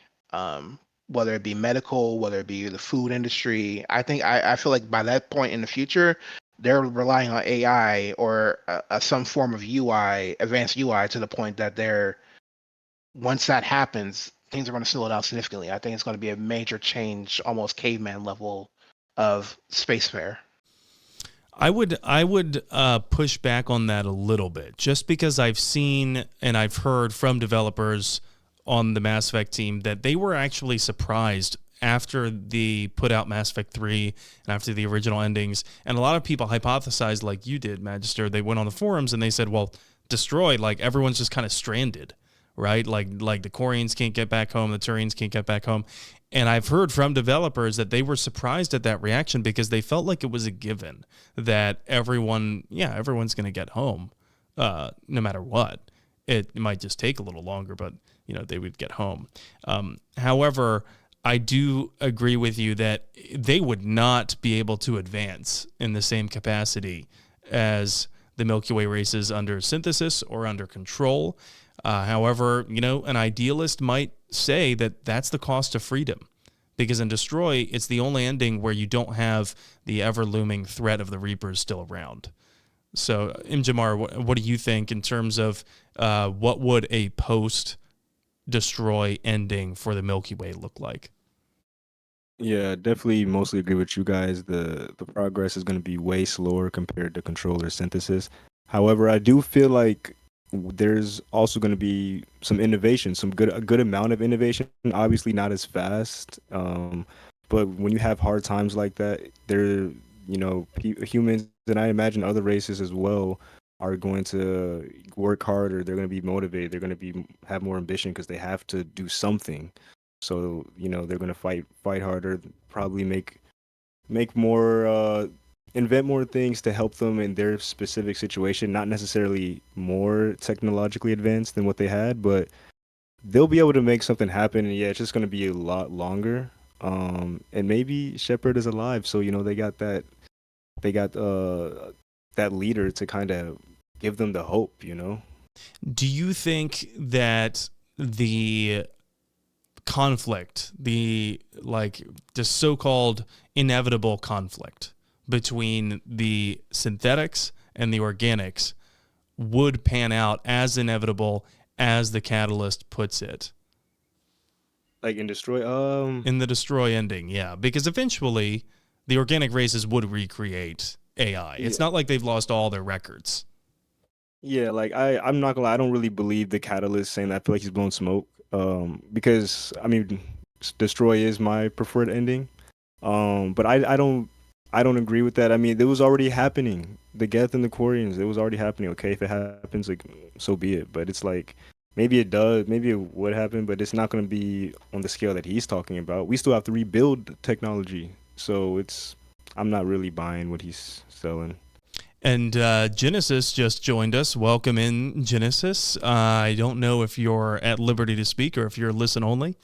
whether it be medical, whether it be the food industry. I feel like by that point in the future, they're relying on AI or some form of UI, advanced UI, to the point that once that happens, things are going to slow down significantly. I think it's going to be a major change, almost caveman level of spacefarer. I would push back on that a little bit, just because I've seen and I've heard from developers on the Mass Effect team that they were actually surprised after the put out Mass Effect 3 and after the original endings. And a lot of people hypothesized, like you did, Magister. They went on the forums and they said, well, destroyed, like everyone's just kind of stranded, right? Like the Quarians can't get back home, the Turians can't get back home. And I've heard from developers that they were surprised at that reaction because they felt like it was a given that everyone's going to get home, no matter what. It might just take a little longer, but they would get home. However, I do agree with you that they would not be able to advance in the same capacity as the Milky Way races under synthesis or under control. However, an idealist might say that that's the cost of freedom, because in Destroy, it's the only ending where you don't have the ever-looming threat of the Reapers still around. So, Imjamar, what do you think in terms of what would a post-Destroy ending for the Milky Way look like? Yeah, definitely mostly agree with you guys. The progress is going to be way slower compared to controller synthesis. However, I do feel like there's also going to be some innovation, a good amount of innovation. Obviously, not as fast, but when you have hard times like that, humans, and I imagine other races as well, are going to work harder. They're going to be motivated. They're going to have more ambition because they have to do something. So they're going to fight harder, probably make more, invent more things to help them in their specific situation. Not necessarily more technologically advanced than what they had, but they'll be able to make something happen. And yeah, it's just going to be a lot longer. And maybe Shepard is alive, so they got that leader to kind of give them the hope. Do you think that the conflict, the so-called inevitable conflict between the synthetics and the organics would pan out as inevitable as the Catalyst puts it? Like in Destroy, in the Destroy ending, yeah, because eventually the organic races would recreate AI. It's not like they've lost all their records. Yeah, like I'm not gonna lie, I don't really believe the Catalyst saying that. I feel like he's blowing smoke. Because I mean, Destroy is my preferred ending. But I don't agree with that. I mean, it was already happening. The Geth and the Quarians, it was already happening. Okay, if it happens, like, so be it. But it's like maybe it does, maybe it would happen, but it's not gonna be on the scale that he's talking about. We still have to rebuild technology, so I'm not really buying what he's selling. And Genesis just joined us. Welcome in, Genesis. I don't know if you're at liberty to speak or if you're listen only.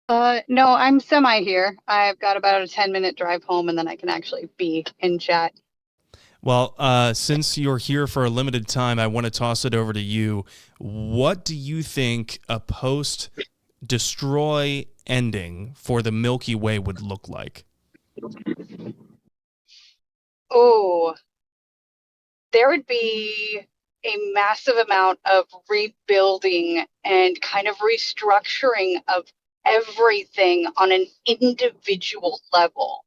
No, I'm semi here. I've got about a 10-minute drive home, and then I can actually be in chat. Well, since you're here for a limited time, I want to toss it over to you. What do you think a post-Destroy ending for the Milky Way would look like? Oh, there would be a massive amount of rebuilding and kind of restructuring of everything on an individual level.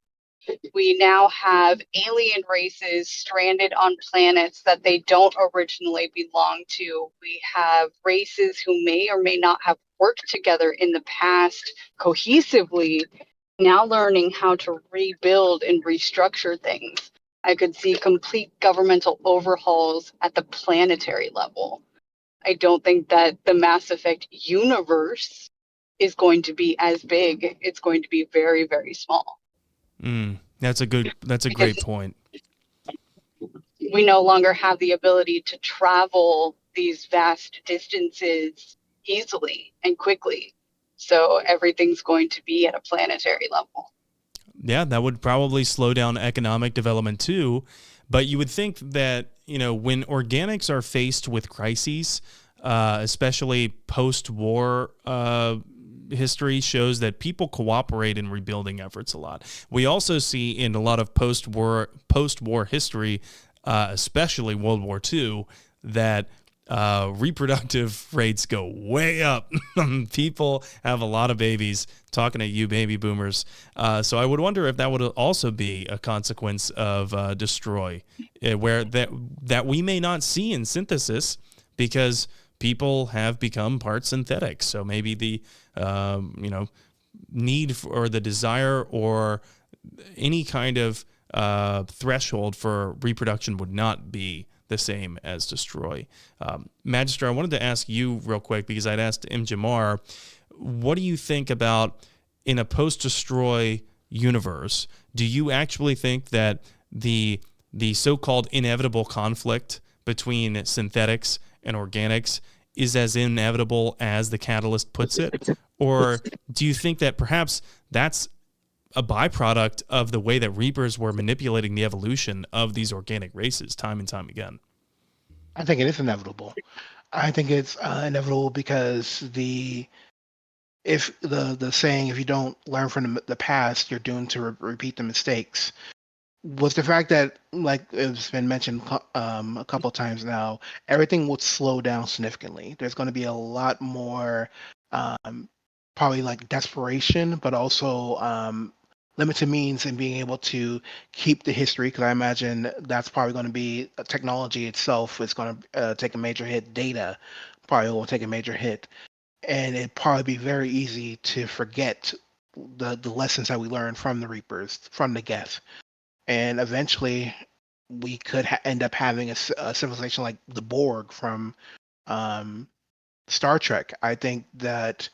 We now have alien races stranded on planets that they don't originally belong to. We have races who may or may not have worked together in the past cohesively, now learning how to rebuild and restructure things. I could see complete governmental overhauls at the planetary level. I don't think that the Mass Effect universe is going to be as big. It's going to be very, very small. That's a great point. We no longer have the ability to travel these vast distances easily and quickly. So everything's going to be at a planetary level. Yeah, that would probably slow down economic development too. But you would think that, when organics are faced with crises, especially post-war history shows that people cooperate in rebuilding efforts a lot. We also see in a lot of post-war history, especially World War II, that reproductive rates go way up. People have a lot of babies. Talking to you, baby boomers. So I would wonder if that would also be a consequence of Destroy, where that we may not see in synthesis because people have become part synthetic. So maybe the need for, or the desire or any kind of threshold for reproduction would not be the same as destroy. Magister, I wanted to ask you real quick because I'd asked M. Jamar, what do you think about in a post-destroy universe? Do you actually think that the so-called inevitable conflict between synthetics and organics is as inevitable as the Catalyst puts it? Or do you think that perhaps that's a byproduct of the way that Reapers were manipulating the evolution of these organic races time and time again? I think it is inevitable. I think it's inevitable because the saying, if you don't learn from the past, you're doomed to repeat the mistakes, was the fact that, like it's been mentioned a couple of times now, everything would slow down significantly. There's going to be a lot more, um, probably like desperation, but also limited means in being able to keep the history. Because I imagine that's probably going to be technology itself is going to take a major hit. Data probably will take a major hit, and it'd probably be very easy to forget the lessons that we learned from the Reapers, from the Geth, and eventually we could end up having a civilization like the Borg from um, Star Trek. I think that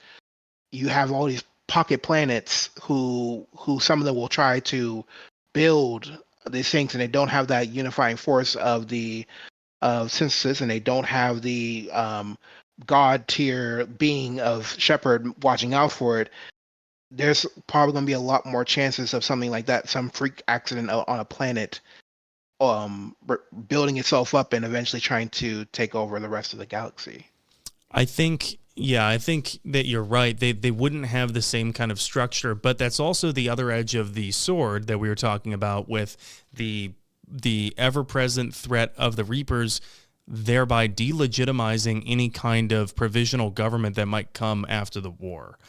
you have all these pocket planets who some of them will try to build these things, and they don't have that unifying force of the synthesis, and they don't have the god tier being of Shepard watching out for it. There's probably going to be a lot more chances of something like that, some freak accident on a planet, building itself up and eventually trying to take over the rest of the galaxy. I think that you're right. They wouldn't have the same kind of structure, but that's also the other edge of the sword that we were talking about with the ever-present threat of the Reapers, thereby delegitimizing any kind of provisional government that might come after the war.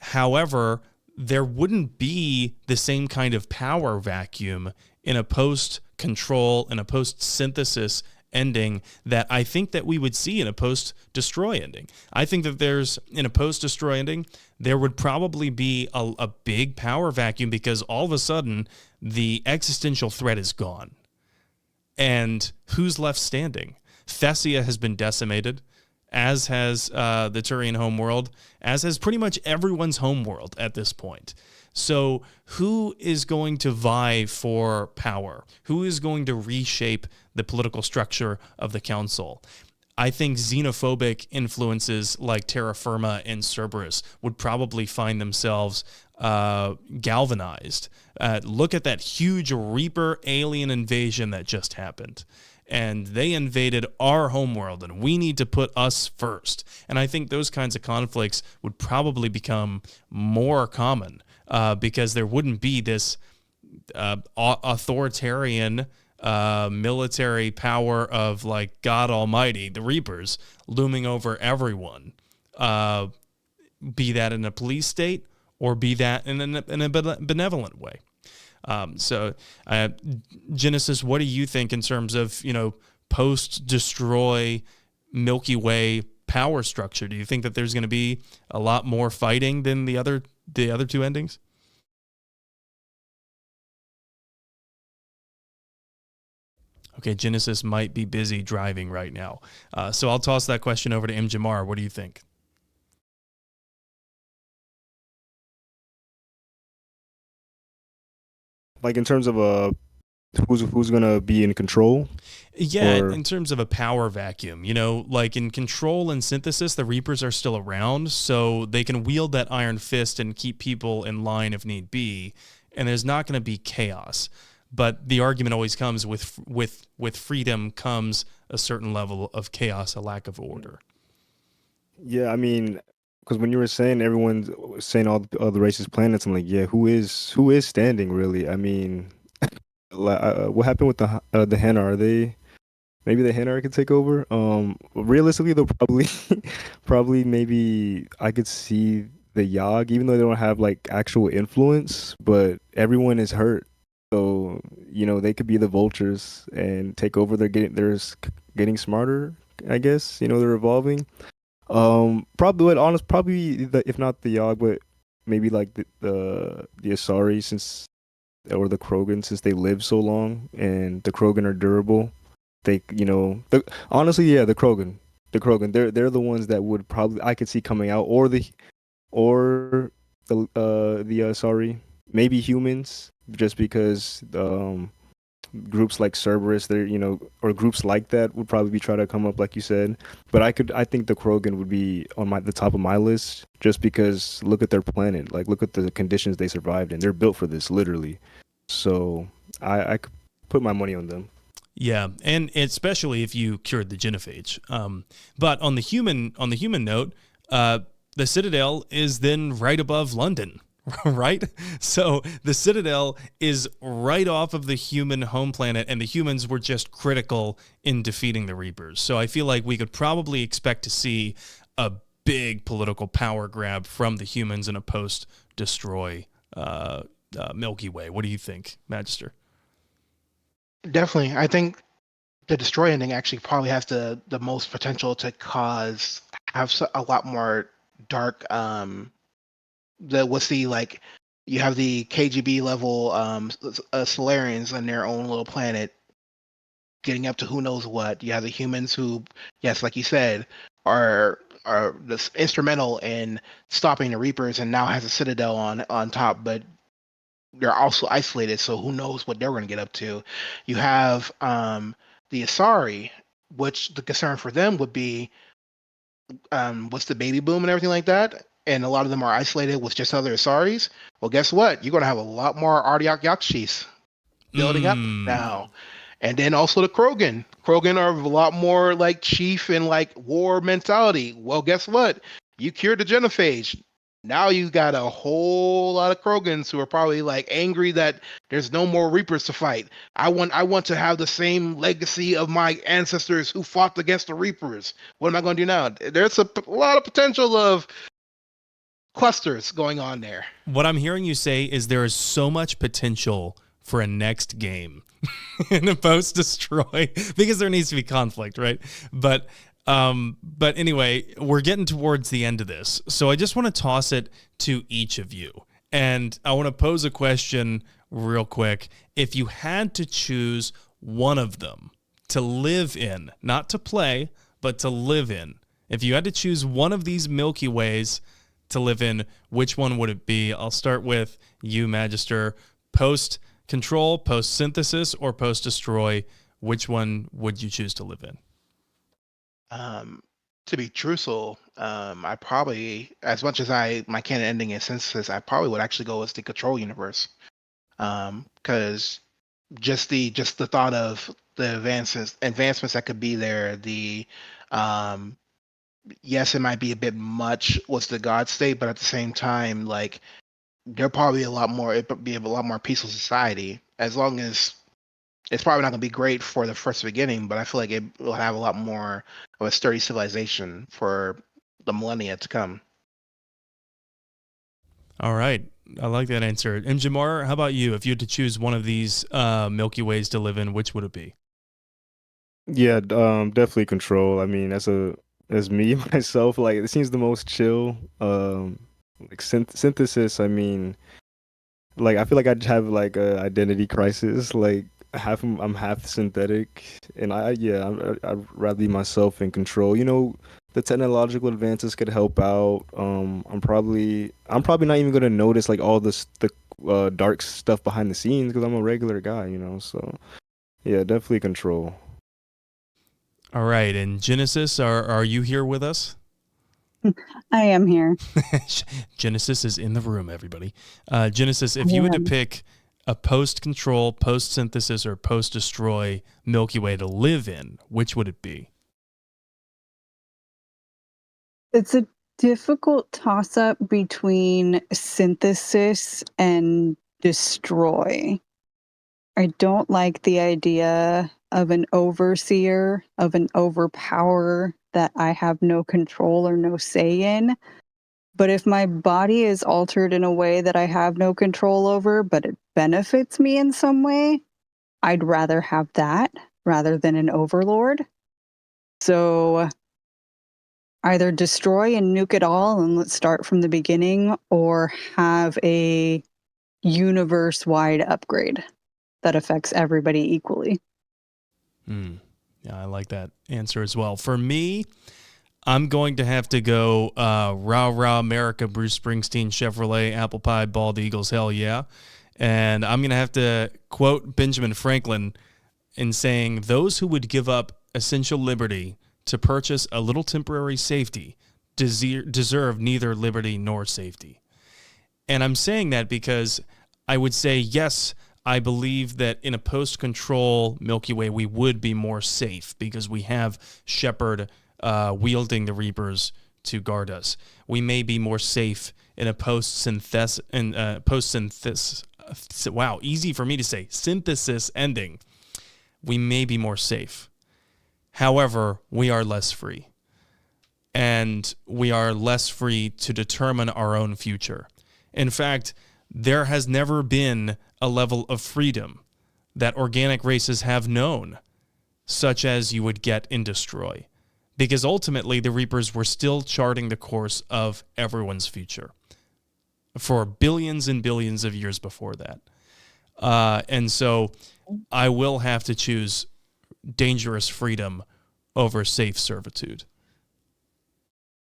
However, there wouldn't be the same kind of power vacuum in a post-control, in a post-synthesis ending that I think that we would see in a post-destroy ending. I think that in a post-destroy ending, there would probably be a big power vacuum because all of a sudden the existential threat is gone. And who's left standing? Thessia has been decimated, as has the Turian homeworld, as has pretty much everyone's homeworld at this point. So who is going to vie for power? Who is going to reshape the political structure of the council? I think xenophobic influences like terra firma and Cerberus would probably find themselves galvanized. Look at that huge Reaper alien invasion that just happened. And they invaded our homeworld, and we need to put us first. And I think those kinds of conflicts would probably become more common because there wouldn't be this authoritarian military power of like God Almighty, the Reapers, looming over everyone, be that in a police state or be that in a benevolent way. Genesis, what do you think in terms of, post-destroy Milky Way power structure? Do you think that there's going to be a lot more fighting than the other two endings? Okay, Genesis might be busy driving right now. So I'll toss that question over to M. Jamar. What do you think? Like in terms of who's gonna be in control? Yeah, Or in terms of a power vacuum, like in control and synthesis, the Reapers are still around, so they can wield that iron fist and keep people in line if need be, and there's not going to be chaos. But the argument always comes with freedom comes a certain level of chaos, a lack of order. yeah, I mean, because when you were saying everyone's saying all the other races planets, I'm like, yeah, who is standing really? I mean, what happened with the Henna? Are they maybe the Henna could take over? Realistically, they'll probably probably maybe I could see the Yogg, even though they don't have like actual influence, but everyone is hurt. So, they could be the vultures and take over. They're getting smarter, I guess. They're evolving. Probably if not the Yogg, but maybe like the Asari, since or the Krogan, since they live so long and the Krogan are durable. they, honestly, yeah, the Krogan, they're the ones that would probably I could see coming out, or the sorry, maybe humans, just because groups like Cerberus, they're or groups like that would probably be trying to come up, like you said. But I think the Krogan would be on the top of my list, just because look at their planet, like look at the conditions they survived in. They're built for this, literally. So I could put my money on them. Yeah, and especially if you cured the genophage. But on the human note, the Citadel is then right above London, right? So the Citadel is right off of the human home planet, and the humans were just critical in defeating the Reapers. So I feel like we could probably expect to see a big political power grab from the humans in a post-destroy Milky Way. What do you think, Magister? Definitely, I think the destroy ending actually probably has the most potential to a lot more dark. Like you have the KGB level Solarians on their own little planet, getting up to who knows what. You have the humans who, yes, like you said, are this instrumental in stopping the Reapers, and now has a Citadel on top, but they're also isolated, so who knows what they're going to get up to. You have the Asari, which the concern for them would be what's the baby boom and everything like that. And a lot of them are isolated with just other Asaris. Well, guess what? You're going to have a lot more Ardiak Yakshis building up now. And then also the Krogan. Krogan are a lot more like chief and like war mentality. Well, guess what? You cured the genophage. Now you got a whole lot of Krogans who are probably like angry that there's no more Reapers to fight. I want to have the same legacy of my ancestors who fought against the Reapers. What am I going to do now? There's a lot of potential of clusters going on there. What I'm hearing you say is there is so much potential for a next game in a post-destroy, because there needs to be conflict, right? But anyway, we're getting towards the end of this, so I just want to toss it to each of you, and I want to pose a question real quick. If you had to choose one of them to live in, not to play, but to live in, if you had to choose one of these Milky Ways to live in, which one would it be? I'll start with you, Magister. Post-control, post-synthesis, or post-destroy, which one would you choose to live in? To be truthful, I probably, as much as my canon ending is synthesis, I probably would actually go with the control universe. Because just the thought of the advancements that could be there, yes, it might be a bit much what's the God state, but at the same time, like there probably it'd be a lot more peaceful society, as long as it's probably not going to be great for the first beginning, but I feel like it will have a lot more of a sturdy civilization for the millennia to come. All right. I like that answer. And Jamar, how about you? If you had to choose one of these Milky Ways to live in, which would it be? Yeah, definitely control. I mean, as me myself, like it seems the most chill. Like synthesis. I mean, like I feel like I'd have like a identity crisis. Like I'm half synthetic, and I'd rather be myself in control. The technological advances could help out. I'm probably not even gonna notice like all the dark stuff behind the scenes because I'm a regular guy. So yeah, definitely control. All right. And Genesis, are you here with us? I am here. Genesis is in the room, everybody. Genesis, if you had to pick a post-control, post-synthesis, or post-destroy Milky Way to live in, which would it be? It's a difficult toss-up between synthesis and destroy. I don't like the idea of an overseer, of an overpower that I have no control or no say in. But if my body is altered in a way that I have no control over, but it benefits me in some way, I'd rather have that rather than an overlord. So either destroy and nuke it all and let's start from the beginning, or have a universe-wide upgrade that affects everybody equally. Yeah, I like that answer as well. For me, I'm going to have to go Rah Rah America, Bruce Springsteen, Chevrolet, Apple Pie, Bald Eagles, hell yeah. And I'm going to have to quote Benjamin Franklin in saying, those who would give up essential liberty to purchase a little temporary safety deserve neither liberty nor safety. And I'm saying that because I would say, yes, I believe that in a post-control Milky Way, we would be more safe because we have Shepard wielding the Reapers to guard us. We may be more safe in a post-synthesis, wow, easy for me to say, synthesis ending. We may be more safe. However, we are less free. And we are less free to determine our own future. In fact, there has never been a level of freedom that organic races have known, such as you would get in Destroy. Because ultimately, the Reapers were still charting the course of everyone's future for billions and billions of years before that. And so I will have to choose dangerous freedom over safe servitude.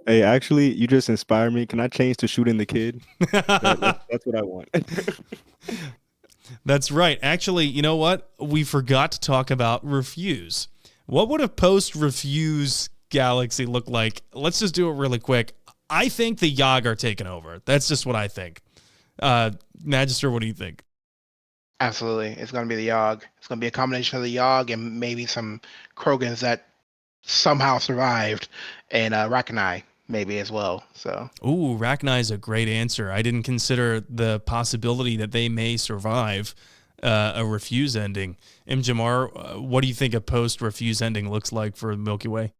Hey, actually, you just inspired me. Can I change to shooting the kid? That's what I want. That's right. Actually, you know what? We forgot to talk about Refuse. What would a post-Refuse galaxy look like? Let's just do it really quick. I think the Yogg are taking over. That's just what I think. Magister, what do you think? Absolutely. It's going to be the Yogg. It's going to be a combination of the Yogg and maybe some Krogans that somehow survived, and Rachni maybe as well. So. Ooh, Rachni is a great answer. I didn't consider the possibility that they may survive a Refuse ending. Jamar, what do you think a post-Refuse ending looks like for the Milky Way?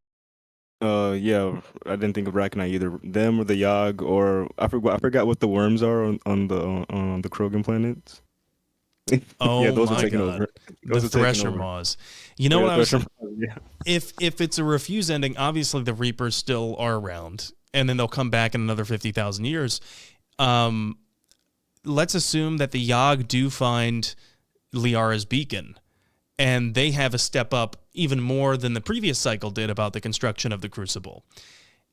Yeah, I didn't think of Rachni either. Them or the Yogg, or I forgot what the worms are on the Krogan planets. Oh yeah, those are my taking God. over. The Thresher Maws. You know what I was saying? Yeah. If it's a Refuse ending, obviously the Reapers still are around, and then they'll come back in another 50,000 years. Let's assume that the Yogg do find Liara's beacon, and they have a step up even more than the previous cycle did about the construction of the Crucible.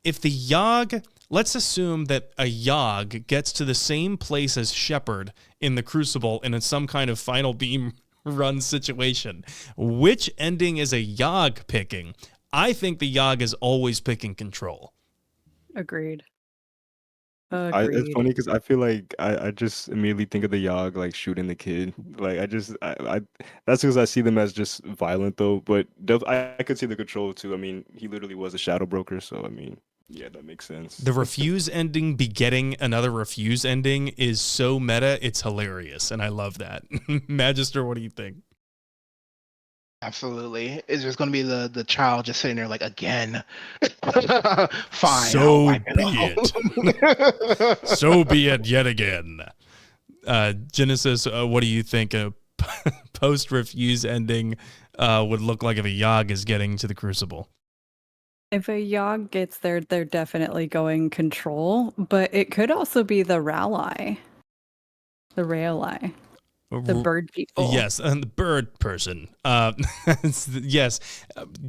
If the Yogg, let's assume that a Yogg gets to the same place as Shepard in the Crucible and in some kind of final beam run situation, which ending is a Yogg picking? I think the Yogg is always picking control. Agreed. It's funny because I feel like I just immediately think of the Yogg like shooting the kid. Like I that's because I see them as just violent though. But I could see the control too. I mean, he literally was a shadow broker, so I mean, yeah, that makes sense. The Refuse ending begetting another Refuse ending is so meta, it's hilarious, and I love that. Magister, what do you think? Absolutely. It's just going to be the child just sitting there like, again. Fine. So be it. So be it yet again. Genesis, what do you think a post-Refuse ending would look like if a Yogg is getting to the Crucible? If a Yogg gets there, they're definitely going control, but it could also be the Rally. The Rayli. The bird people. Yes, and the bird person. Yes,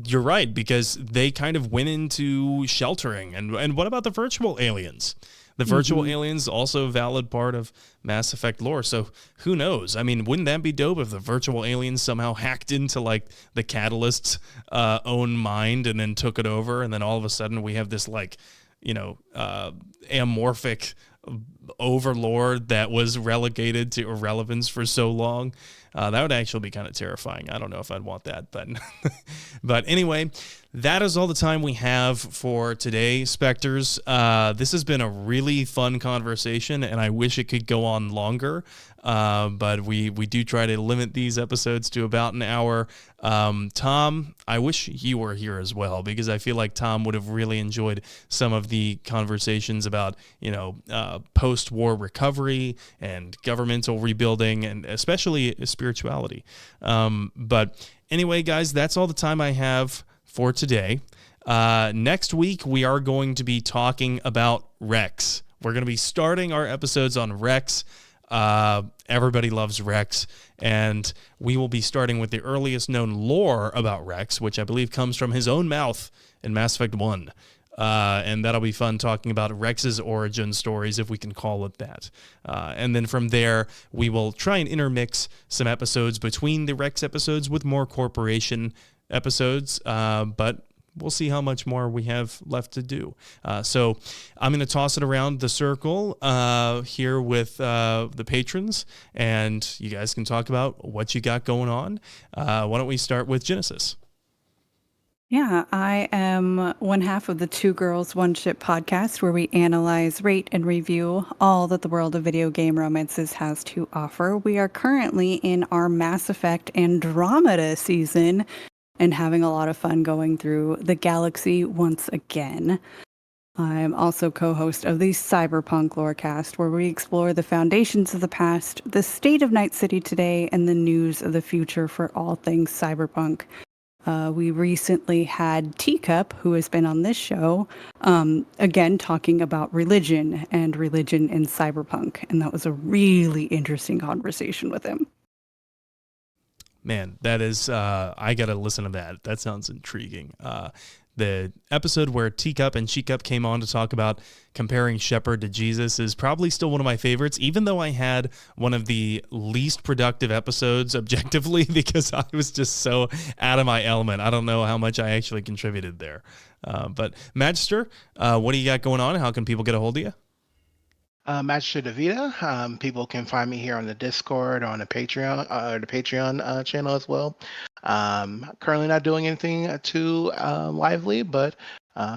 you're right, because they kind of went into sheltering. And what about the virtual aliens? The virtual aliens also a valid part of Mass Effect lore. So who knows? I mean, wouldn't that be dope if the virtual aliens somehow hacked into like the Catalyst's own mind and then took it over, and then all of a sudden we have this like, amorphic overlord that was relegated to irrelevance for so long. That would actually be kind of terrifying. I don't know if I'd want that, but anyway, that is all the time we have for today, Spectres. This has been a really fun conversation, and I wish it could go on longer. But we do try to limit these episodes to about an hour. Tom, I wish you were here as well, because I feel like Tom would have really enjoyed some of the conversations about, post-war recovery and governmental rebuilding, and especially spirituality. But anyway, guys, that's all the time I have for today. Next week, we are going to be talking about Rex. We're going to be starting our episodes on Rex. Everybody loves Rex, And we will be starting with the earliest known lore about Rex, which I believe comes from his own mouth in Mass Effect 1. And that'll be fun talking about Rex's origin stories, if we can call it that. And then from there, we will try and intermix some episodes between the Rex episodes with more Corporation episodes, but we'll see how much more we have left to do. So I'm going to toss it around the circle here with the patrons, and you guys can talk about what you got going on. Why don't we start with Genesis? Yeah, I am one half of the Two Girls, One Ship podcast, where we analyze, rate, and review all that the world of video game romances has to offer. We are currently in our Mass Effect Andromeda season and having a lot of fun going through the galaxy once again. I'm also co-host of the Cyberpunk Lorecast, where we explore the foundations of the past, the state of Night City today, and the news of the future for all things cyberpunk. We recently had Teacup, who has been on this show, again talking about religion and religion in cyberpunk, and that was a really interesting conversation with him. Man, that is, I got to listen to that. That sounds intriguing. The episode where Teacup and Sheacup came on to talk about comparing Shepard to Jesus is probably still one of my favorites, even though I had one of the least productive episodes objectively because I was just so out of my element. I don't know how much I actually contributed there. But Magister, what do you got going on? How can people get a hold of you? Magister DeVita. People can find me here on the Discord, on the Patreon channel as well. Currently not doing anything too lively, but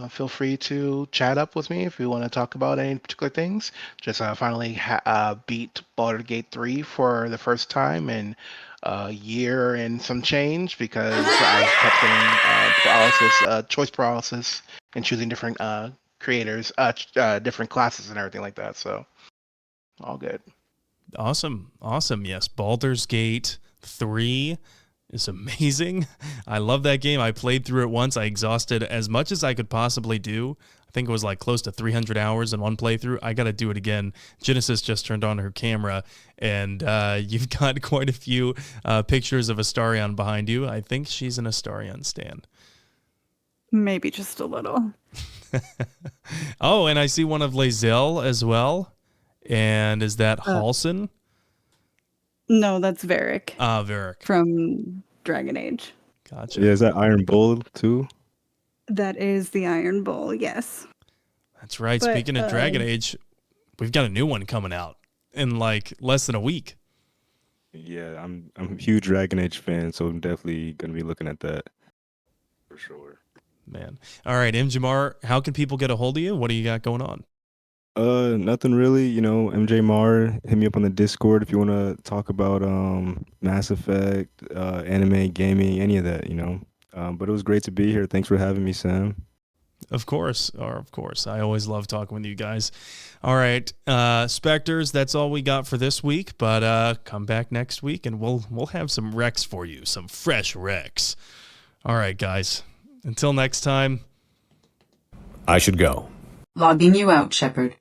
feel free to chat up with me if you want to talk about any particular things. Just finally beat Baldur's Gate 3 for the first time in a year and some change because I kept getting choice paralysis and choosing different creators, different classes and everything like that. So all good. Awesome. Yes. Baldur's Gate 3 is amazing. I love that game. I played through it once. I exhausted as much as I could possibly do. I think it was like close to 300 hours in one playthrough. I got to do it again. Genesis just turned on her camera, and you've got quite a few pictures of Astarion behind you. I think she's an Astarion stan. Maybe just a little. Oh, and I see one of Lae'zel as well. And is that Halsin? No, that's Varric. Varric. From Dragon Age. Gotcha. Yeah, is that Iron Bull too? That is the Iron Bull, yes. That's right. But, speaking of Dragon Age, we've got a new one coming out in like less than a week. Yeah, I'm a huge Dragon Age fan, so I'm definitely gonna be looking at that for sure. Man. All right, M. Jamar, how can people get a hold of you? What do you got going on? Nothing really. You know, MJ Mar, hit me up on the Discord if you want to talk about Mass Effect, anime, gaming, any of that. You know, but it was great to be here. Thanks for having me, Sam. Of course. I always love talking with you guys. All right, Spectres, that's all we got for this week. But come back next week, and we'll have some Rex for you, some fresh Rex. All right, guys. Until next time. I should go. Logging you out, Shepard.